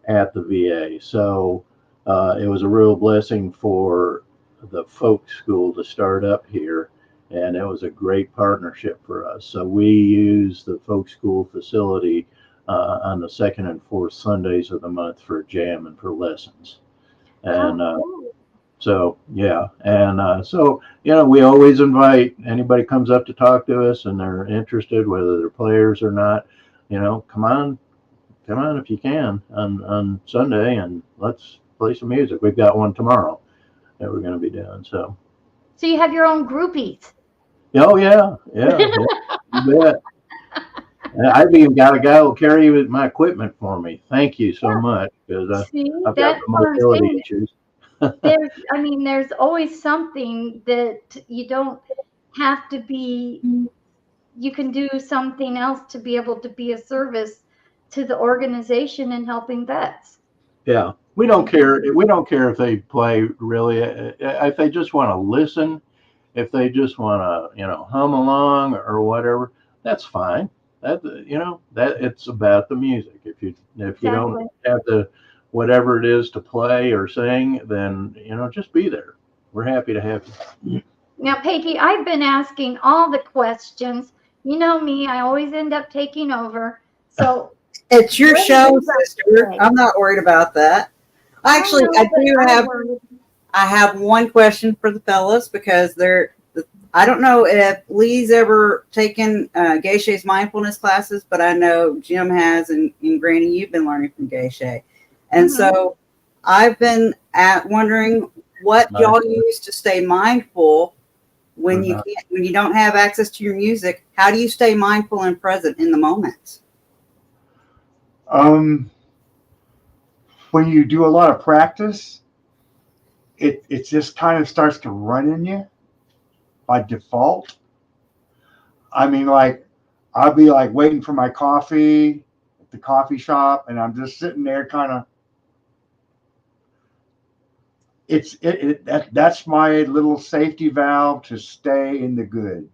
at the VA. So it was a real blessing for the folk school to start up here, and it was a great partnership for us. So we use the folk school facility on the 2nd and 4th Sundays of the month for jam and for lessons. And so yeah, and so we always invite anybody comes up to talk to us and they're interested, whether they're players or not. Come on if you can on Sunday, and let's play some music. We've got one tomorrow that we're going to be doing. So you have your own groupies. Oh yeah, you bet. I've even got a guy who'll carry my equipment for me. Thank you so much, because I've got the mobility issues. There's always something that you don't have to be. You can do something else to be able to be a service to the organization and helping vets. Yeah, we don't care. We don't care if they play, really. If they just want to listen, if they just want to, hum along or whatever, that's fine. that, that it's about the music. If you Exactly. don't have the whatever it is to play or sing, then just be there. We're happy to have you. Now, Peggy, I've been asking all the questions. You know me, I always end up taking over. So, It's your what have show, you got to sister. say? I'm not worried about that. I Actually, know, but I'm worried. I have one question for the fellas because I don't know if Lee's ever taken Geisha's mindfulness classes, but I know Jim has, and Granny, you've been learning from Geisha. And Mhm. so I've been wondering what y'all use to stay mindful when you can't, when you don't have access to your music. How do you stay mindful and present in the moment? When you do a lot of practice, it just kind of starts to run in you by default. I mean, like, I'll be like waiting for my coffee at the coffee shop, and I'm just sitting there kind of. That's my little safety valve to stay in the good.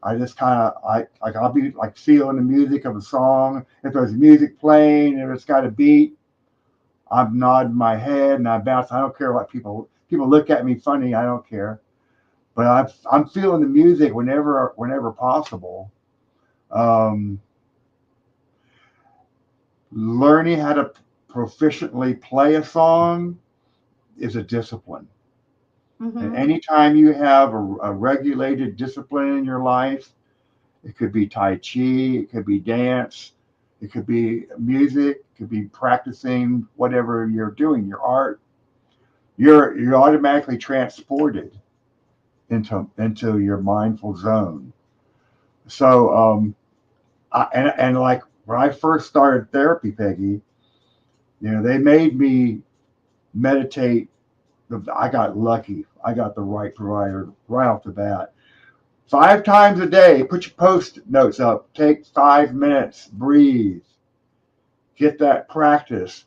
I just kind of I'll be like feeling the music of a song. If there's music playing, if it's got a beat, I'm nodding my head and I bounce. I don't care what people look at me funny. I don't care. But I'm feeling the music whenever possible. Learning how to proficiently play a song is a discipline. Mm-hmm. And anytime you have a regulated discipline in your life, it could be Tai Chi, it could be dance, it could be music, it could be practicing whatever you're doing, your art, you're automatically transported into your mindful zone. So and like when I first started therapy, Peggy, they made me meditate. I got lucky. I got the right provider right off the bat. 5 times a day, put your post notes up, take 5 minutes, breathe, get that practice.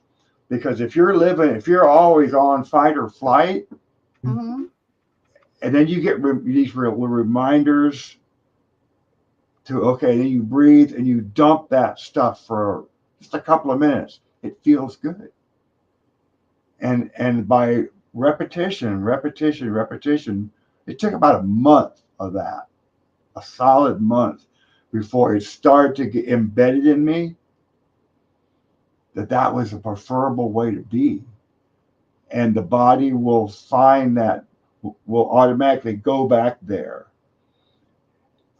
Because if you're always on fight or flight, Mm-hmm. and then you get these reminders then you breathe and you dump that stuff for just a couple of minutes. It feels good. And by repetition, it took about a month of that, a solid month, before it started to get embedded in me that was a preferable way to be. And the body will find that, will automatically go back there.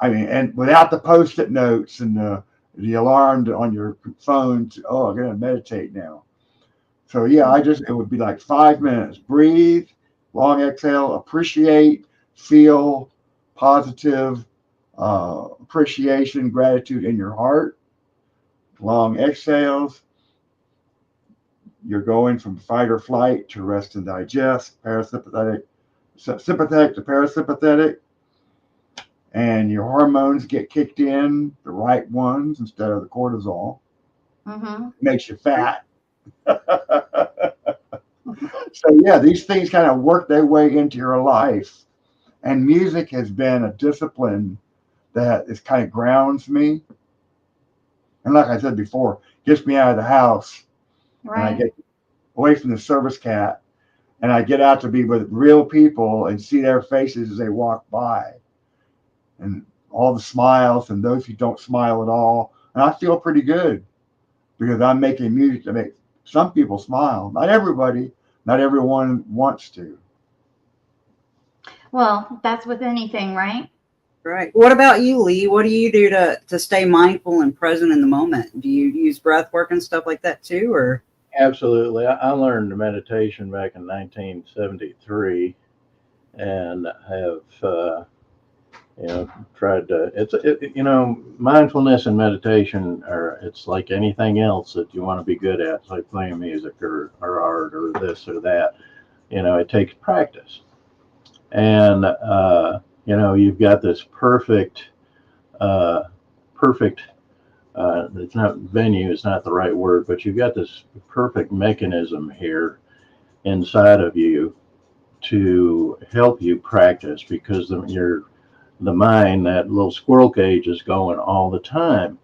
I mean, and without the post-it notes and the alarm on your phone, I'm going to meditate now. So yeah, it would be like 5 minutes, breathe, long exhale, appreciate, feel positive appreciation, gratitude in your heart, long exhales. You're going from fight or flight to rest and digest, sympathetic to parasympathetic, and your hormones get kicked in, the right ones instead of the cortisol. Mm-hmm. Makes you fat. So yeah, these things kind of work their way into your life, and music has been a discipline that is kind of grounds me. And like I said before, gets me out of the house, Right. and I get away from the service cat, and I get out to be with real people and see their faces as they walk by, and all the smiles and those who don't smile at all. And I feel pretty good because I'm making music to make some people smile. Not everybody, not everyone wants to. Well, that's with anything, right? Right. What about you, Lee? What do you do to stay mindful and present in the moment? Do you use breath work and stuff like that too, or? Absolutely. I learned meditation back in 1973 and have, tried to, mindfulness and meditation it's like anything else that you want to be good at. It's like playing music or art or this or that. It takes practice. And, you've got this perfect, it's not venue, it's not the right word, but you've got this perfect mechanism here inside of you to help you practice because the mind, that little squirrel cage is going all the time,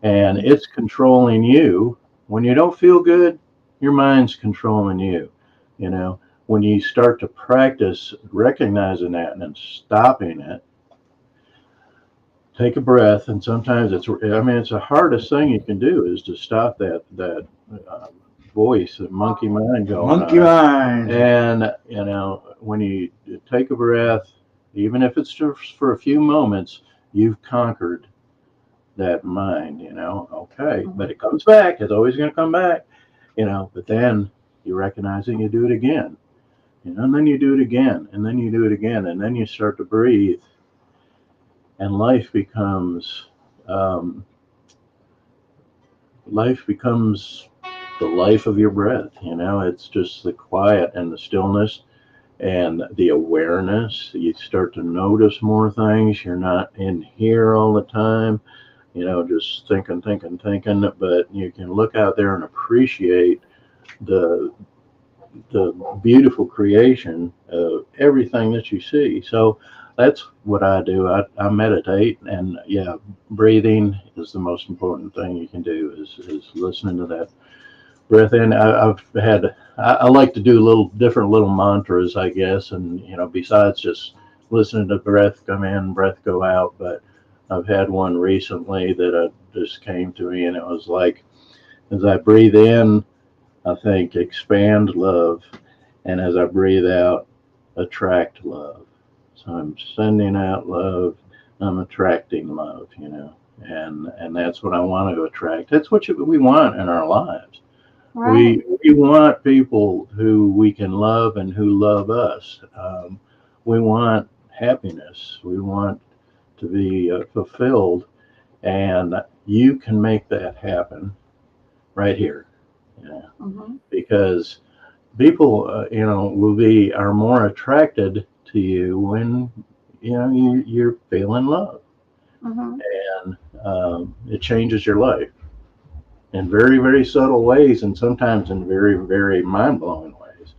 and it's controlling you. When you don't feel good, your mind's controlling you. You know, when you start to practice recognizing that and then stopping it, take a breath. And sometimes it's the hardest thing you can do is to stop that voice, the monkey mind going Monkey on. mind. And when you take a breath, even if it's just for a few moments, you've conquered that mind. Okay, but it comes back. It's always going to come back. But then you recognize it, and you do it again, and then you do it again, and then you do it again, and then you start to breathe, and life becomes the life of your breath. It's just the quiet and the stillness and the awareness. You start to notice more things. You're not in here all the time, just thinking, but you can look out there and appreciate the beautiful creation of everything that you see. So that's what I do. I meditate, and breathing is the most important thing you can do, is listening to that breath in. I like to do different little mantras, I guess, and besides just listening to breath come in, breath go out. But I've had one recently that just came to me, and it was like, as I breathe in, I think expand love, and as I breathe out, attract love. So I'm sending out love, I'm attracting love, and that's what I want to attract. That's what we want in our lives. Right. We want people who we can love and who love us. We want happiness. We want to be fulfilled, and you can make that happen right here. Because people, are more attracted to you when you're feeling love, and it changes your life in very, very subtle ways, and sometimes in very, very mind-blowing ways.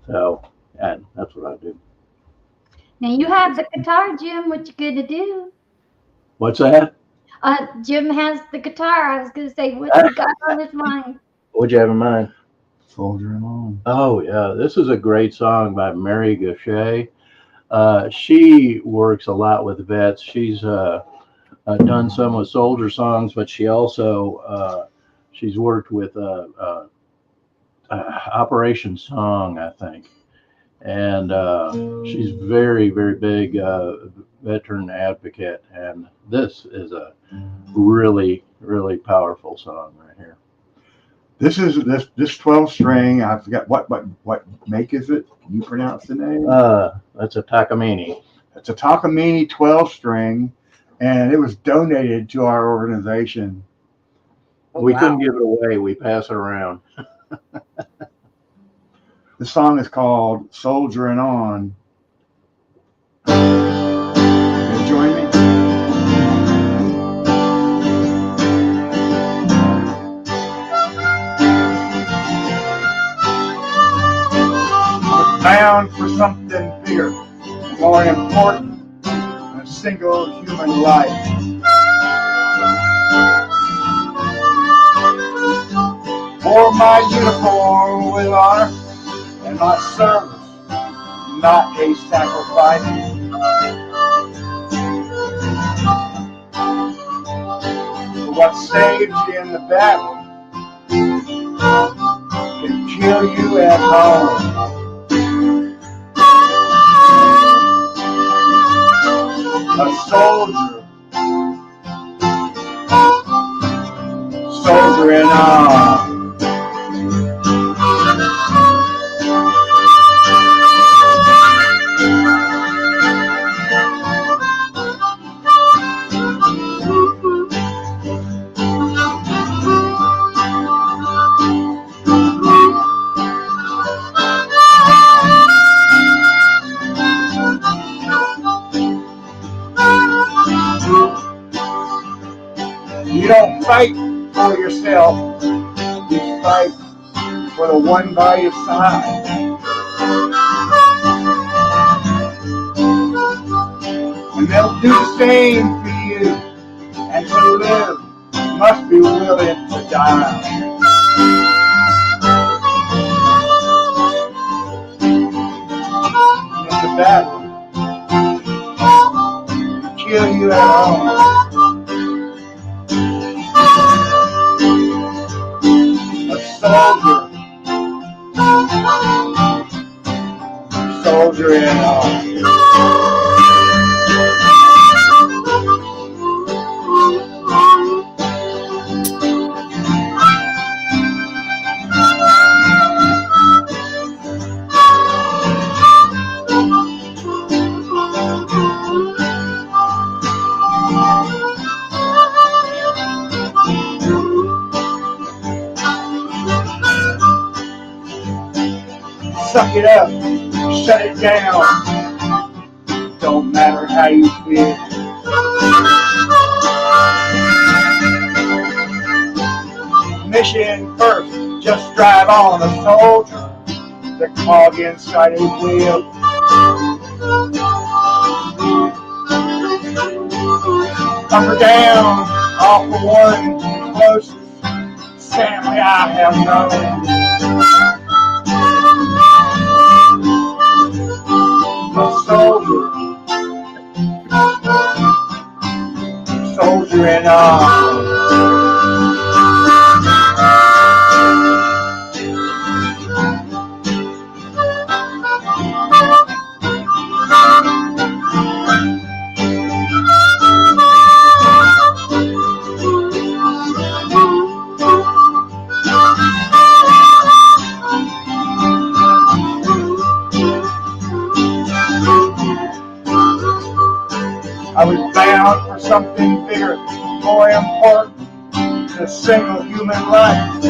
So, and that's what I do. Now you have the guitar, Jim. What you gonna do? What's that? Jim has the guitar. I was gonna say, what's he got on his mind? What'd you have in mind? Soldiering on. Oh yeah, this is a great song by Mary Gaucher. She works a lot with vets. She's done some with soldier songs, but she also she's worked with Operation Song, I think, and she's very, very big veteran advocate. And this is a really, really powerful song right here. This is this 12-string. I forgot what make is it? Can you pronounce the name? That's a Takamine. It's a Takamine 12-string, and it was donated to our organization. We couldn't give it away. We pass it around. The song is called "Soldiering On." Can you join me? Bound for something bigger, more important than a single human life. Wore my uniform with honor, and my service not a sacrifice. What saves you in the battle can kill you at home. A soldier, soldiering on. You don't fight for yourself, you fight for the one by your side. And they'll do the same for you. And to live, you must be willing to die. In the battle, kill you at home. A soldier in all. Suck it up, shut it down. Don't matter how you feel. Mission first, just drive on. A soldier, the cog inside his wheel. Up or down, all for one, closest family I have known. A soldier in all. I was bound for something bigger, more important than a single human life.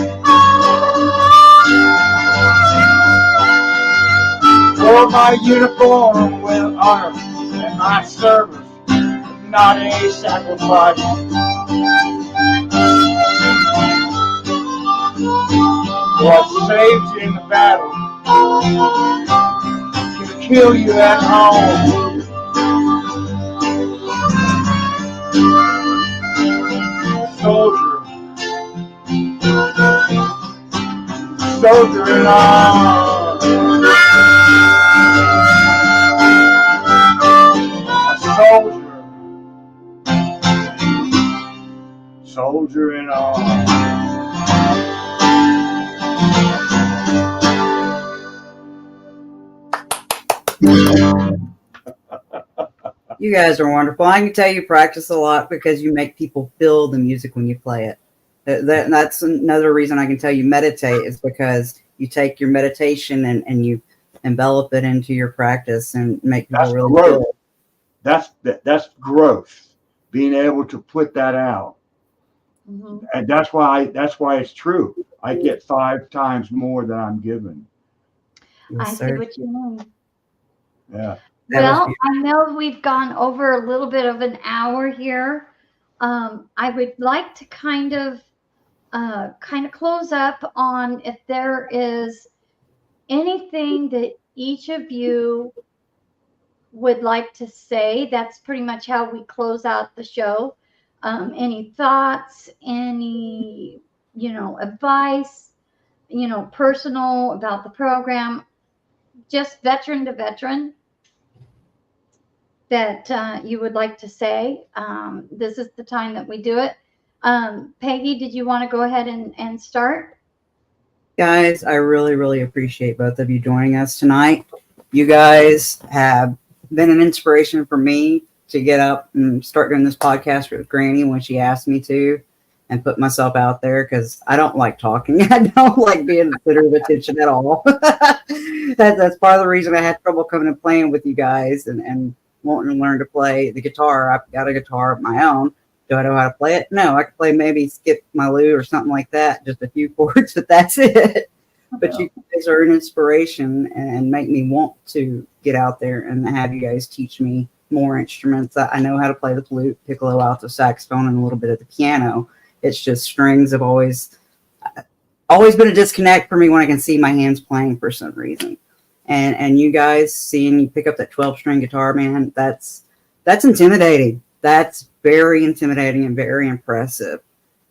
Wore my uniform with honor, and my service was not a sacrifice. What saves you in the battle can kill you at home. Soldier in all. A soldier in all. You guys are wonderful. I can tell you practice a lot because you make people feel the music when you play it. That's another reason I can tell you meditate is because you take your meditation and you envelop it into your practice and make people That's really growth. feel it. That's growth. Being able to put that out. Mhm. And that's why it's true. I get 5 times more than I'm given. I Yes, see sir. what you mean. Yeah. That was Well, I know we've gone over a little bit of an hour here. I would like to kind of close up on if there is anything that each of you would like to say. That's pretty much how we close out the show. Any thoughts, any, advice, personal about the program, just veteran to veteran that you would like to say. This is the time that we do it. Peggy, did you want to go ahead and start? Guys, I really, really appreciate both of you joining us tonight. You guys have been an inspiration for me to get up and start doing this podcast with Granny when she asked me to and put myself out there because I don't like talking. I don't like being the center of attention at all. That's part of the reason I had trouble coming and playing with you guys and wanting to learn to play the guitar. I've got a guitar of my own. Do I know how to play it? No, I can play maybe Skip My Lou or something like that, just a few chords, but that's it. But you guys are an inspiration and make me want to get out there and have you guys teach me more instruments. I know how to play the flute, piccolo, alto, saxophone, and a little bit of the piano. It's just strings have always been a disconnect for me when I can see my hands playing for some reason. And you guys seeing you pick up that 12-string guitar, man, that's That's intimidating. That's very intimidating and very impressive.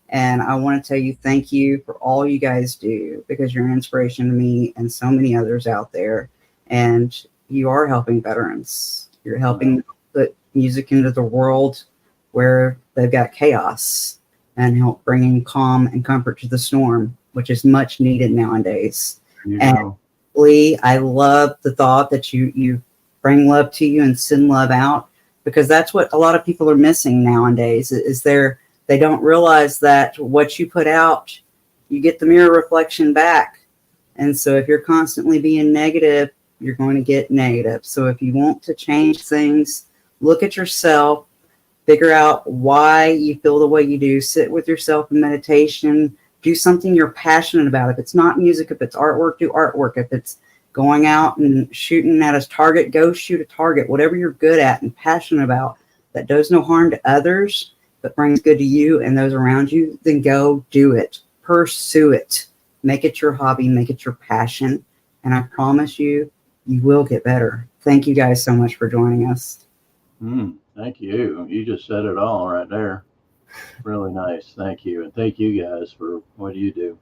And I want to tell you thank you for all you guys do, because you're an inspiration to me and so many others out there. And you are helping veterans. You're helping put music into the world where they've got chaos, and help bringing calm and comfort to the storm, which is much needed nowadays. And Lee, I love the thought that you bring love to you and send love out, because that's what a lot of people are missing nowadays. Is they don't realize that what you put out, you get the mirror reflection back. And so if you're constantly being negative, you're going to get negative. So if you want to change things, look at yourself, figure out why you feel the way you do, sit with yourself in meditation, do something you're passionate about. If it's not music, if it's artwork, do artwork. If it's going out and shooting at a target, go shoot a target. Whatever you're good at and passionate about that does no harm to others, but brings good to you and those around you, then go do it. Pursue it. Make it your hobby. Make it your passion. And I promise you, you will get better. Thank you guys so much for joining us. Thank you. You just said it all right there. Really nice. Thank you. And thank you guys for what you do.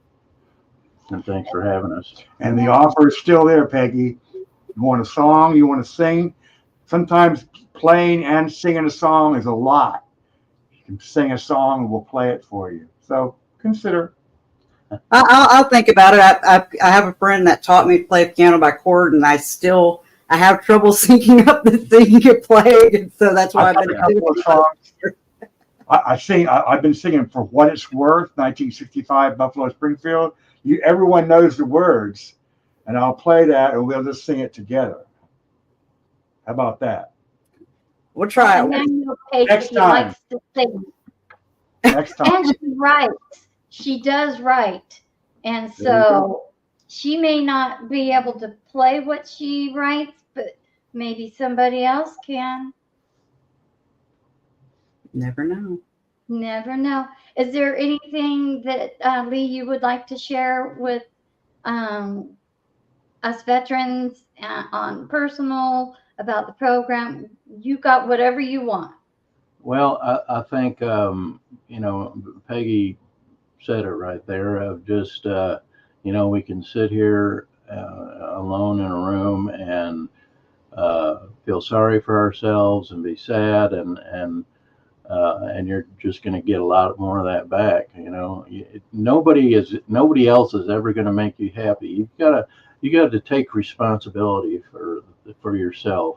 And thanks for having us. And the offer is still there, Peggy. You want a song, you want to sing. Sometimes playing and singing a song is a lot. You can sing a song and we'll play it for you. So consider. I'll think about it. I have a friend that taught me to play piano by chord, and I have trouble syncing up the thing you played, and so that's why I've been doing songs. I've been singing For What It's Worth, 1965, Buffalo Springfield. Everyone knows the words, and I'll play that, and we'll just sing it together. How about that? We'll try it. Next time. Likes to sing. Next time. And she writes. She does write. And so she may not be able to play what she writes, but maybe somebody else can. Never know. Never know. Is there anything that, Lee, you would like to share with us veterans on personal, about the program? You got whatever you want. Well, I think, Peggy said it right there, of just, we can sit here alone in a room and feel sorry for ourselves and be sad, and you're just going to get a lot more of that back. Nobody else is ever going to make you happy. You got to take responsibility for yourself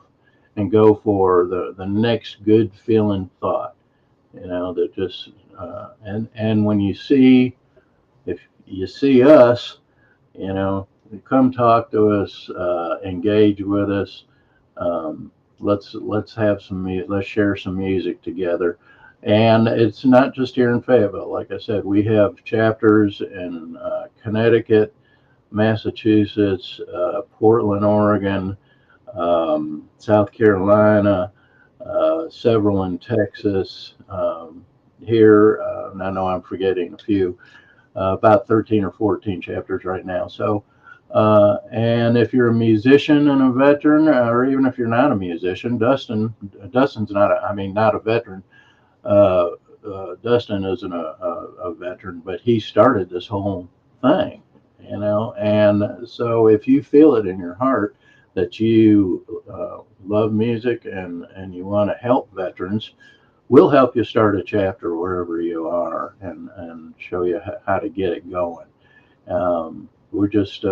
and go for the next good feeling thought. That just and when if you see us, come talk to us, engage with us. Let's have let's share some music together. And it's not just here in Fayetteville. Like I said, we have chapters in Connecticut, Massachusetts, Portland, Oregon, South Carolina, several in Texas. Here, and I know I'm forgetting a few, about 13 or 14 chapters right now. So, and if you're a musician and a veteran, or even if you're not a musician, Dustin's not a veteran. Dustin isn't a veteran, but he started this whole thing, and so if you feel it in your heart that you love music and you want to help veterans, we'll help you start a chapter wherever you are and show you how to get it going. We're just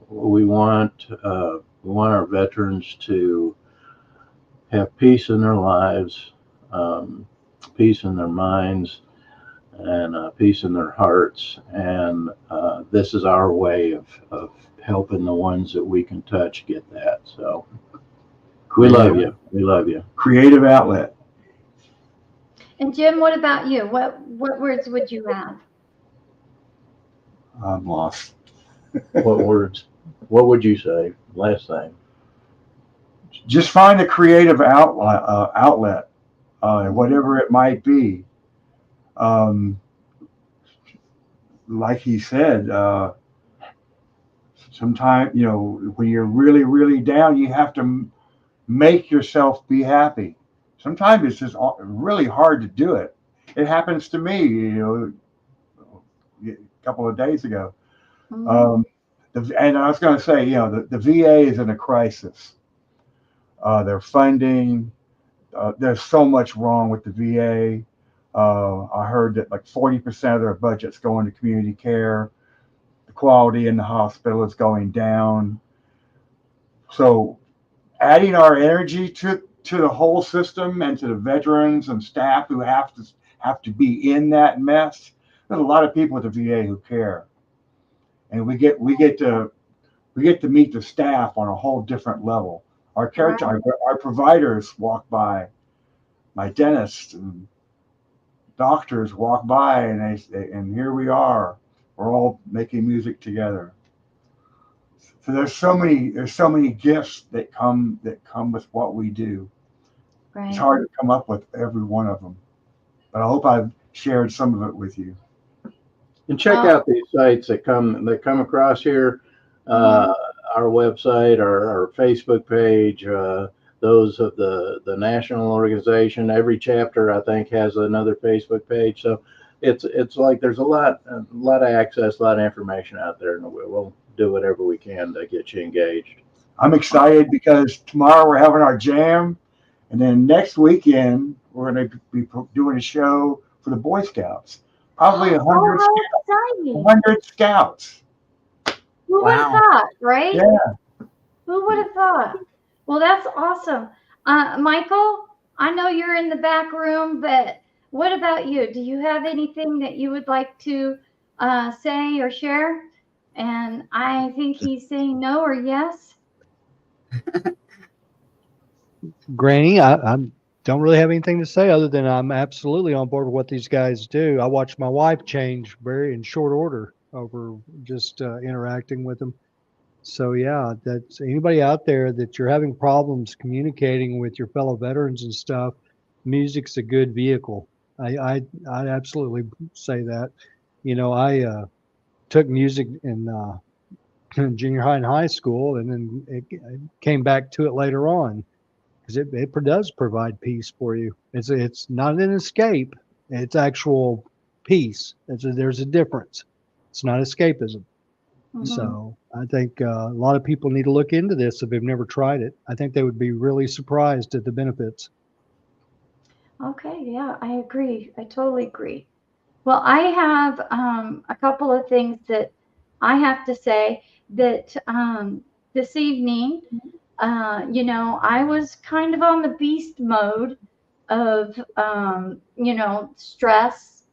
we want our veterans to have peace in their lives, peace in their minds, and peace in their hearts. And this is our way of helping the ones that we can touch get that. So we love you. We love you. Creative outlet. And Jim, what about you? What words would you have? I'm lost. What words? What would you say? Last thing. Just find a creative outlet, whatever it might be. Like he said, sometimes, when you're really, really down, you have to make yourself be happy. sometimes it's just really hard to do it. It happens to me, a couple of days ago. Mhm. And I was going to say, the VA is in a crisis. Their funding, there's so much wrong with the VA. I heard that like 40% of their budget's going to community care. The quality in the hospital is going down. So adding our energy to the whole system and to the veterans and staff who have to be in that mess. There's a lot of people at the VA who care, and we get to meet the staff on a whole different level. Right. Our providers walk by, my dentists and doctors walk by, and here we are. We're all making music together. So there's so many gifts that come with what we do. It's Right. hard to come up with every one of them, but I hope I've shared some of it with you. And check Oh, out these sites that come across here. mhm. Uh, our website, our Facebook page, those of the national organization. Every chapter I think has another Facebook page. So it's like there's a lot of access, a lot of information out there, and we'll do whatever we can to get you engaged. I'm excited because tomorrow we're having our jam, and then next weekend we're going to be doing a show for the Boy Scouts. Probably a Oh, hundred, how exciting. 100 scouts. Who would have Wow. thought, right? Yeah. Who would have thought? Well, that's awesome. Michael, I know you're in the back room, but what about you? Do you have anything that you would like to say or share? And I think he's saying no or yes. Granny, I don't really have anything to say other than I'm absolutely on board with what these guys do. I watched my wife change very in short order over just interacting with them. So yeah, that's anybody out there that you're having problems communicating with your fellow veterans and stuff. Music's a good vehicle. I absolutely say that. I took music in junior high and high school, and then it came back to it later on because it does provide peace for you. It's not an escape; it's actual peace. There's a difference. It's not escapism. Hmm. So I think a lot of people need to look into this if they've never tried it. I think they would be really surprised at the benefits. Okay, yeah, I agree. I totally agree. Well, I have a couple of things that I have to say that this evening, I was kind of on the beast mode of, stress.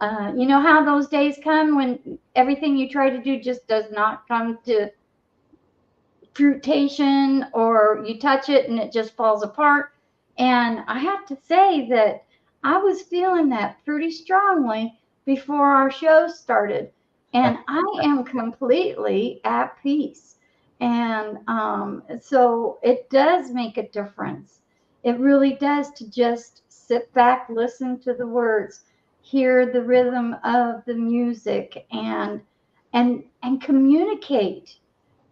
You know how those days come when everything you try to do just does not come to fruition, or you touch it and it just falls apart. And I have to say that I was feeling that pretty strongly before our show started. And I am completely at peace. And so it does make a difference. It really does, to just sit back, listen to the words, hear the rhythm of the music, and communicate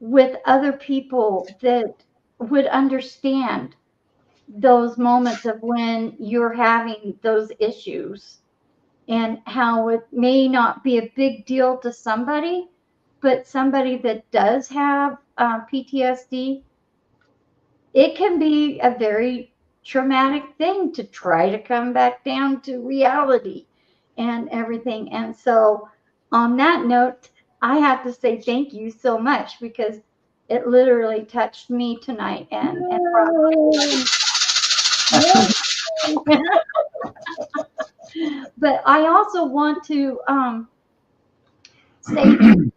with other people that would understand those moments of when you're having those issues, and how it may not be a big deal to somebody, but somebody that does have PTSD, it can be a very traumatic thing to try to come back down to reality and everything. And so, on that note, I have to say thank you so much, because it literally touched me tonight and brought but I also want to say to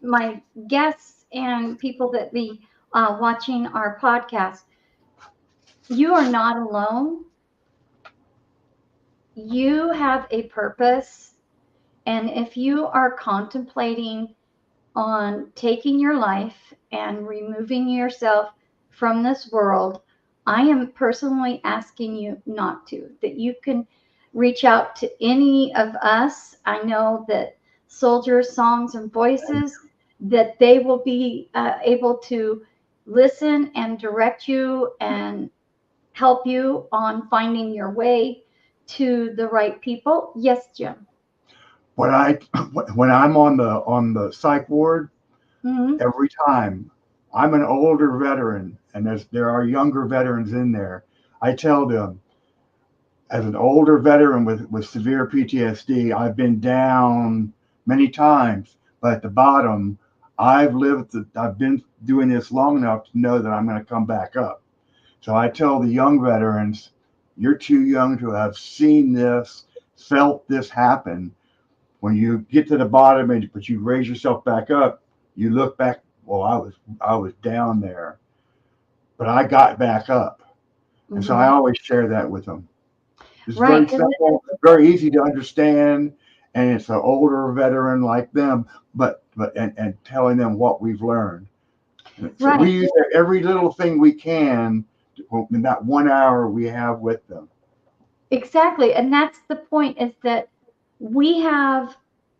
my guests and people that be watching our podcast, you are not alone. You have a purpose. And if you are contemplating on taking your life and removing yourself from this world, I am personally asking you not to, that you can reach out to any of us. I know that Soldiers, Songs, and Voices, that they will be able to listen and direct you and help you on finding your way to the right people? Yes, Jim. When I'm on the psych ward, Hmm. every time I'm an older veteran and there are younger veterans in there, I tell them, as an older veteran with severe PTSD, I've been down many times, but at the bottom, I've been doing this long enough to know that I'm going to come back up. So I tell the young veterans, you're too young to have seen this, felt this happen. When you get to the bottom but you raise yourself back up, you look back, well, I was down there, but I got back up. And so I always share that with them. It's Right. very simple, very easy to understand, and it's an older veteran like them, but telling them what we've learned. So Right. we use every little thing we can in that 1 hour we have with them. Exactly. And that's the point, is that we have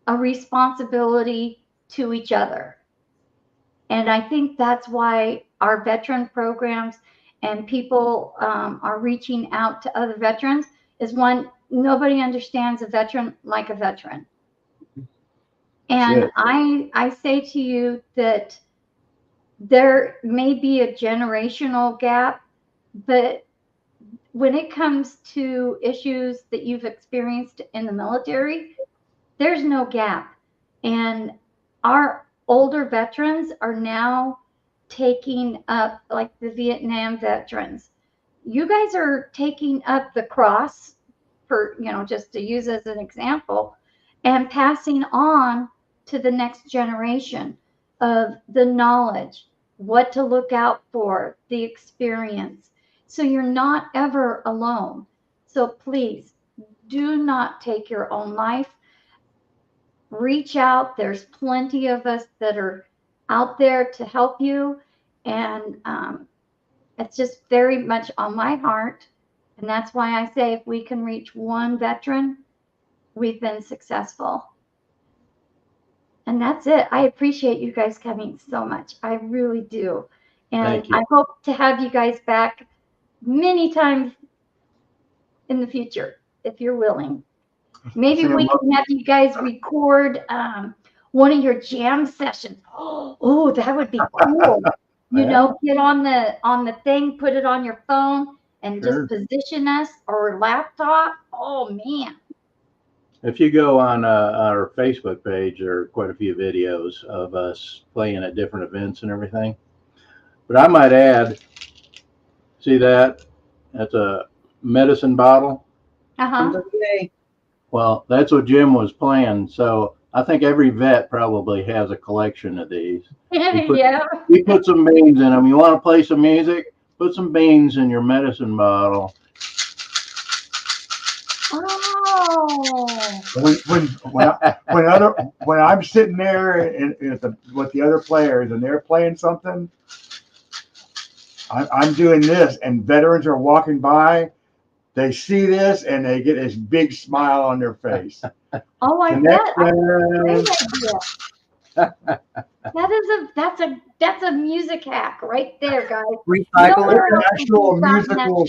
a responsibility to each other. And I think that's why our veteran programs and people are reaching out to other veterans, is one, nobody understands a veteran like a veteran. And I say to you that there may be a generational gap, but when it comes to issues that you've experienced in the military, there's no gap. And our older veterans are now taking up, like the Vietnam veterans. You guys are taking up the cross, for, just to use as an example, and passing on to the next generation of the knowledge, what to look out for, the experience. So you're not ever alone. So please do not take your own life. Reach out. There's plenty of us that are out there to help you. And it's just very much on my heart. And that's why I say, if we can reach one veteran, we've been successful. And that's it. I appreciate you guys coming so much. I really do. And I hope to have you guys back many times in the future, if you're willing. Maybe we can have you guys record one of your jam sessions. Oh, that would be cool. Get on the thing, put it on your phone, and just position us, or laptop. Oh man. If you go on our Facebook page, there are quite a few videos of us playing at different events and everything. But I might add, see that? That's a medicine bottle. Okay. Well, that's what Jim was playing. So I think every vet probably has a collection of these. We put some beans in them. You want to play some music? Put some beans in your medicine bottle. Oh. When I'm sitting there with the other players and they're playing something, I'm doing this, and veterans are walking by. They see this and they get this big smile on their face. Oh, I bet. That's a music hack right there, guys. Recycle an actual musical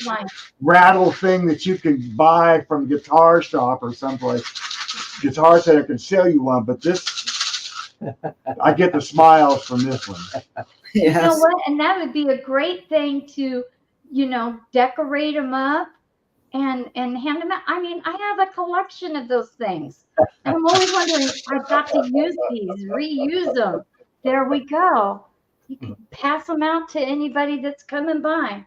rattle thing that you can buy from Guitar Shop or someplace. Guitar Center can sell you one, but this, I get the smiles from this one. Yes. You know what? And that would be a great thing to, decorate them up and hand them out. I mean, I have a collection of those things. And I'm always wondering, I've got to use these, reuse them. There we go. You can pass them out to anybody that's coming by.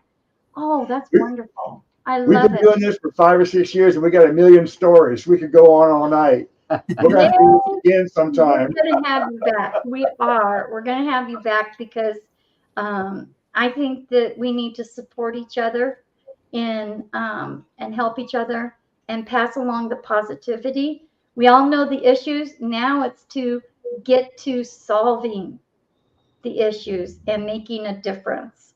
Oh, that's wonderful. I love it. We've been doing this for 5 or 6 years, and we got a million stories. We could go on all night. We're going to do this again sometime. We're going to have you back. We are. We're going to have you back because I think that we need to support each other and help each other and pass along the positivity. We all know the issues. Now it's to get to solving the issues and making a difference,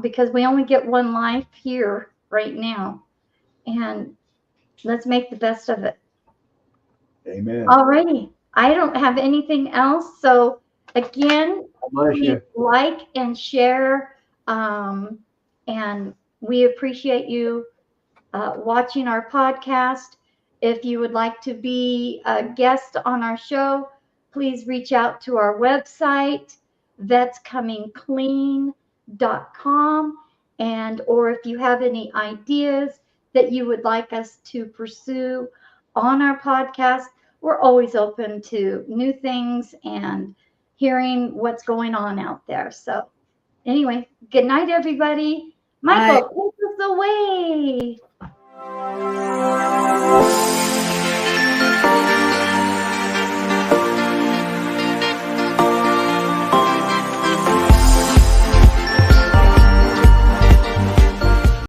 because we only get one life here right now, and let's make the best of it. Amen. Alrighty. I don't have anything else. So again, please like and share, and we appreciate you watching our podcast. If you would like to be a guest on our show, please reach out to our website, vetscomingclean.com. And or if you have any ideas that you would like us to pursue on our podcast, we're always open to new things and hearing what's going on out there. So anyway, good night, everybody. Michael, take us away.